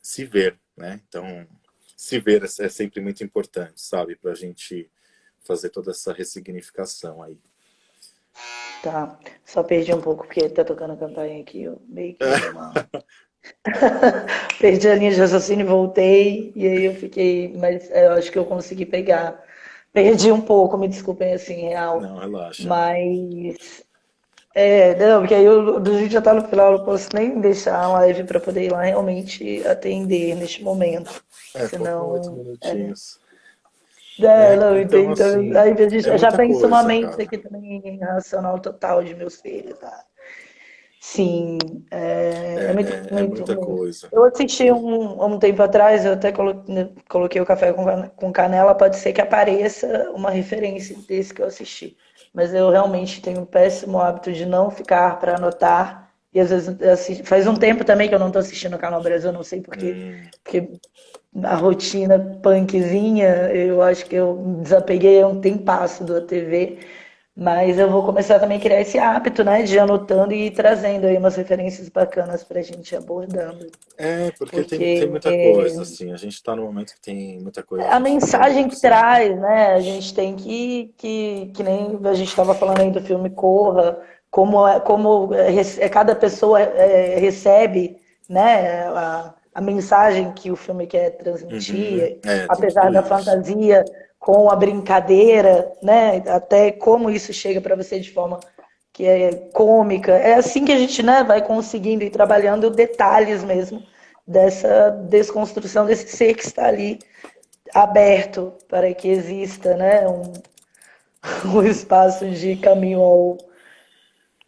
se ver, né? Então, se ver é sempre muito importante, sabe? Para a gente fazer toda essa ressignificação aí. Tá, só perdi um pouco porque tá tocando a campainha aqui, eu meio que dei uma. Perdi a linha de raciocínio e voltei, e aí eu fiquei, mas eu acho que eu consegui pegar. Perdi um pouco, me desculpem assim, real. Não, relaxa. Mas não, porque aí a gente já tá no final, eu não posso nem deixar a live para poder ir lá realmente atender neste momento. Faltam oito Senão. minutinhos. Não, Então, então, assim, aí a é gente já muita pensa uma coisa, mente cara. aqui também em racional total de meus filhos, tá? Sim, é muito, É muito muita ruim. coisa. Eu assisti um tempo atrás, eu até coloquei o café com canela, pode ser que apareça uma referência desse que eu assisti. Mas eu realmente tenho um péssimo hábito de não ficar para anotar. E às vezes faz um tempo também que eu não estou assistindo o Canal Brasil, eu não sei por quê. Hum, Porque a rotina punkzinha, eu acho que eu desapeguei há um tempasso da TV. Mas eu vou começar também a criar esse hábito, né, de ir anotando e ir trazendo aí umas referências bacanas para a gente ir abordando. porque tem Porque muita coisa, assim. A gente está no momento que tem muita coisa, a a gente tem mensagem que opção. traz, né, a gente tem que nem a gente estava falando aí do filme Corra, cada pessoa recebe, né, a mensagem que o filme quer Uhum. transmitir, Tem apesar tudo da isso. fantasia com a brincadeira, né, até como isso chega para você de forma que é cômica. É assim que a gente, né, vai conseguindo ir trabalhando detalhes mesmo dessa desconstrução desse ser que está ali aberto para que exista, né, um espaço de caminho ao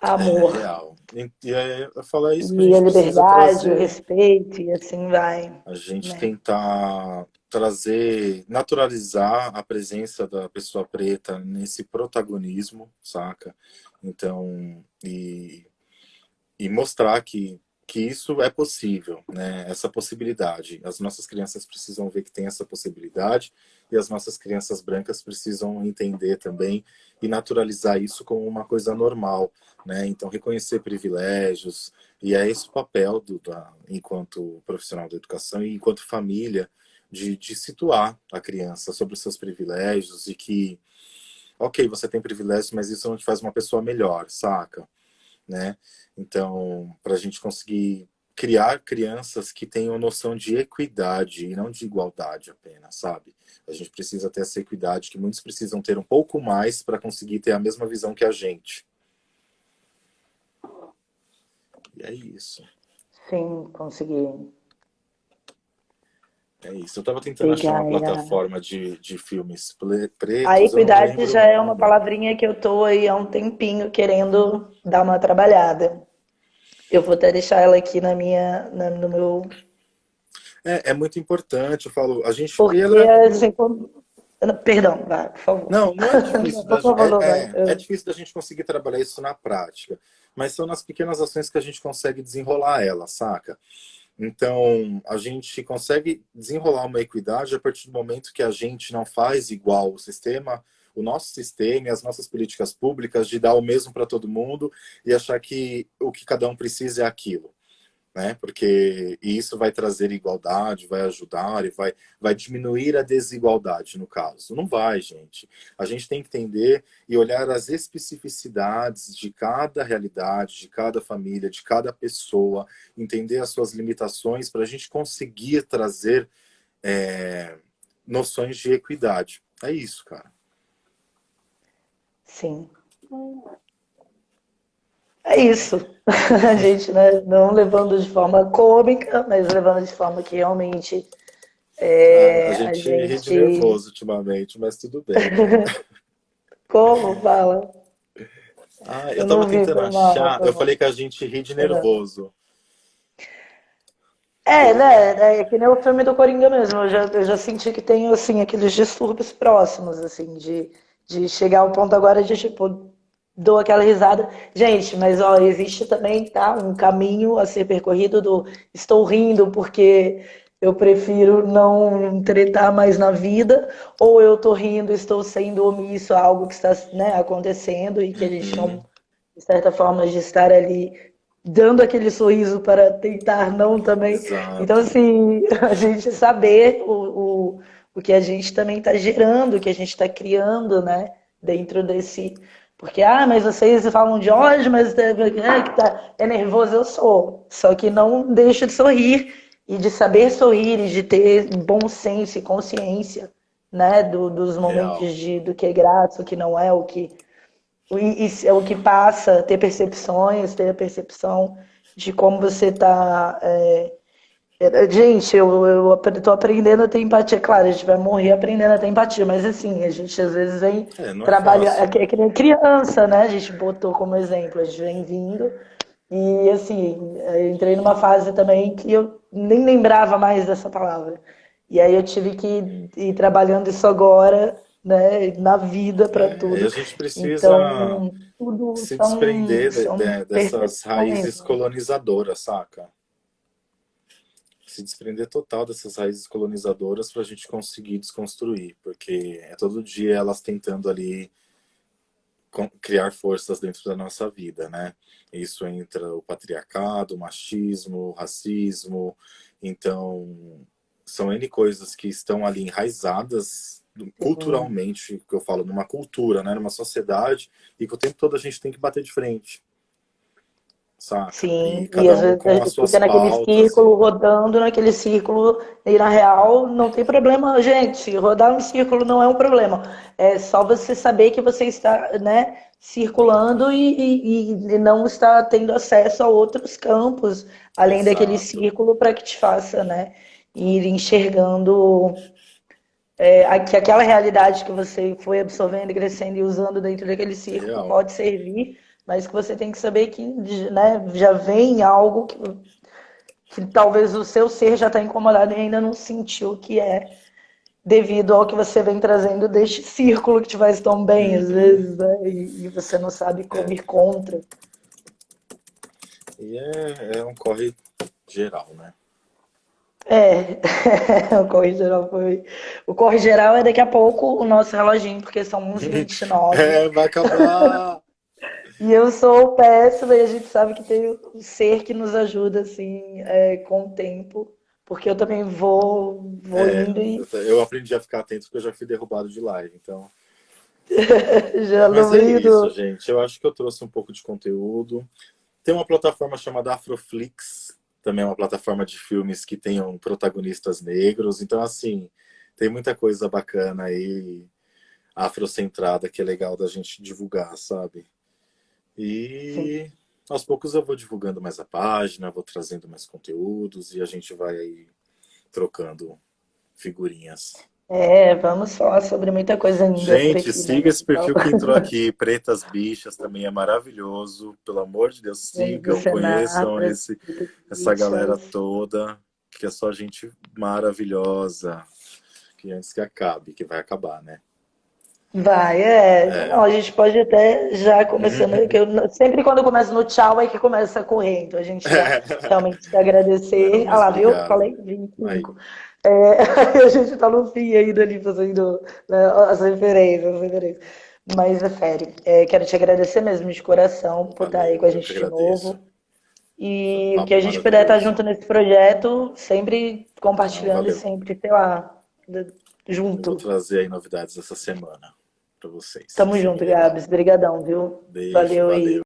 amor Real. E aí, eu falo, é isso que a e a gente precisa liberdade, o trazer. respeito e assim vai, A gente né? tentar trazer, naturalizar a presença da pessoa preta nesse protagonismo, saca? Então, e mostrar que isso é possível, né? Essa possibilidade. As nossas crianças precisam ver que tem essa possibilidade e as nossas crianças brancas precisam entender também e naturalizar isso como uma coisa normal, né? Então, reconhecer privilégios, e é esse o papel enquanto profissional da educação e enquanto família, de situar a criança sobre os seus privilégios e que, ok, você tem privilégios, mas isso não te faz uma pessoa melhor, saca? Né? Então, para a gente conseguir criar crianças que tenham noção de equidade e não de igualdade apenas, sabe? A gente precisa ter essa equidade que muitos precisam ter um pouco mais para conseguir ter a mesma visão que a gente. E é isso. Sim, conseguir É isso. Eu estava tentando achar pegar uma aí plataforma de filmes a pretos, eu não equidade lembro o já é uma nome. palavrinha que eu tô aí há um tempinho querendo dar uma trabalhada. Eu vou até deixar ela aqui no meu. É muito importante, eu falo, a gente. E Porque, ela, assim, perdão, vai, por favor. não é difícil Por favor, não vai. é difícil da gente conseguir trabalhar isso na prática, mas são nas pequenas ações que a gente consegue desenrolar ela, saca? Então, a gente consegue desenrolar uma equidade a partir do momento que a gente não faz igual o nosso sistema e as nossas políticas públicas de dar o mesmo para todo mundo e achar que o que cada um precisa é aquilo. né? Porque isso vai trazer igualdade, vai ajudar e vai diminuir a desigualdade, no caso. Não vai, gente. A gente tem que entender e olhar as especificidades de cada realidade, de cada família, de cada pessoa, entender as suas limitações para a gente conseguir trazer noções de equidade. É isso, cara. Sim. É isso. A gente, né, não levando de forma cômica, mas levando de forma que realmente A a gente ri de gente. nervoso ultimamente, mas tudo bem, né? Como fala? Eu Eu tava não vi, tentando foi mal, achar. foi Eu falei mal. que a gente ri de nervoso. É, né? É que nem o filme do Coringa mesmo. Eu já senti que tem, assim, aqueles distúrbios próximos, assim, de chegar ao ponto agora de, tipo, dou aquela risada. Gente, mas, ó, existe também, tá? Um caminho a ser percorrido do estou rindo porque eu prefiro não tretar mais na vida, ou eu tô rindo, estou sendo omisso a algo que está, né, acontecendo e que a gente Uhum, não, de certa forma, de estar ali dando aquele sorriso para tentar não também. Então, exato. assim, a gente saber o que a gente também está gerando, o que a gente está criando, né? Dentro desse. Porque, mas vocês falam de ódio, mas é nervoso, eu sou. Só que não deixa de sorrir e de saber sorrir e de ter bom senso e consciência, né? Dos Real. momentos do que é graça, o que não é, é o que passa, ter percepções, ter a percepção de como você está. Gente, eu tô aprendendo a ter empatia. Claro, a gente vai morrer aprendendo a ter empatia, mas assim, a gente às vezes vem Não é trabalhar. fácil, É né? que nem criança, né? A gente botou como exemplo, a gente vem vindo. E assim, eu entrei numa fase também que eu nem lembrava mais dessa palavra. E aí eu tive que ir trabalhando isso agora, né, na vida para E a tudo. gente precisa Então, tudo se são, desprender são dessas percepções, raízes né? colonizadoras, saca? Se desprender total dessas raízes colonizadoras para a gente conseguir desconstruir, porque é todo dia elas tentando ali criar forças dentro da nossa vida, né? Isso entra o patriarcado, o machismo, o racismo, então são N coisas que estão ali enraizadas Sim, culturalmente, que eu falo, numa cultura, né? Numa sociedade, e que o tempo todo a gente tem que bater de frente, saca? E sim. E cada às um vezes a com as gente suas fica naquele pautas círculo, e rodando naquele círculo, e na real não tem problema, gente. Rodar um círculo não é um problema. É só você saber que você está, né, circulando e não está tendo acesso a outros campos, além daquele exato. círculo, para que te faça, né, ir enxergando que aquela realidade que você foi absorvendo e crescendo e usando dentro daquele círculo Real. pode servir, mas que você tem que saber que, né, já vem algo que talvez o seu ser já está incomodado e ainda não sentiu que é devido ao que você vem trazendo deste círculo que te faz tão bem, às Uhum. vezes, né? E você não sabe como ir contra. E é um corre geral, né? É, o corre geral foi. O corre geral é daqui a pouco o nosso reloginho, porque são 11h29. Vai acabar! E eu sou péssima e a gente sabe que tem um ser que nos ajuda, assim, com o tempo. Porque eu também vou indo e Eu aprendi a ficar atento porque eu já fui derrubado de live, então. já no Mas é meio isso, do. gente. Eu acho que eu trouxe um pouco de conteúdo. Tem uma plataforma chamada Afroflix, também é uma plataforma de filmes que tenham protagonistas negros. Então, assim, tem muita coisa bacana aí, afrocentrada, que é legal da gente divulgar, sabe? Sim. E aos poucos eu vou divulgando mais a página, vou trazendo mais conteúdos e a gente vai aí trocando figurinhas. Vamos falar sobre muita coisa ainda por Gente, aqui, né? siga esse Então, perfil que entrou aqui, Pretas Bichas, também é maravilhoso. Pelo amor de Deus, vamos do sigam, Senar, conheçam essa galera bichas. toda, que é só gente maravilhosa. Que antes que acabe, que vai acabar, né? Vai, É. Não, a gente pode até já começando, que sempre quando começa no tchau é que começa a correr, então a gente já realmente quer Não, agradecer. Ah mas lá, viu? obrigado. Falei vinte e Aí. cinco. A gente tá no fim ainda ali fazendo, né, as referências. Mas é sério, quero te agradecer mesmo de coração por estar aí com a Valeu, eu que gente de agradeço. novo. Foi um E o que papo a gente puder estar maravilhoso. junto nesse projeto, sempre Não, compartilhando e valeu. sempre, sei lá, Eu vou junto. trazer aí novidades essa semana para vocês. Tamo Vai ser bem junto, legal. Gabs. Obrigadão, viu? Beijo, Valeu valeu. aí.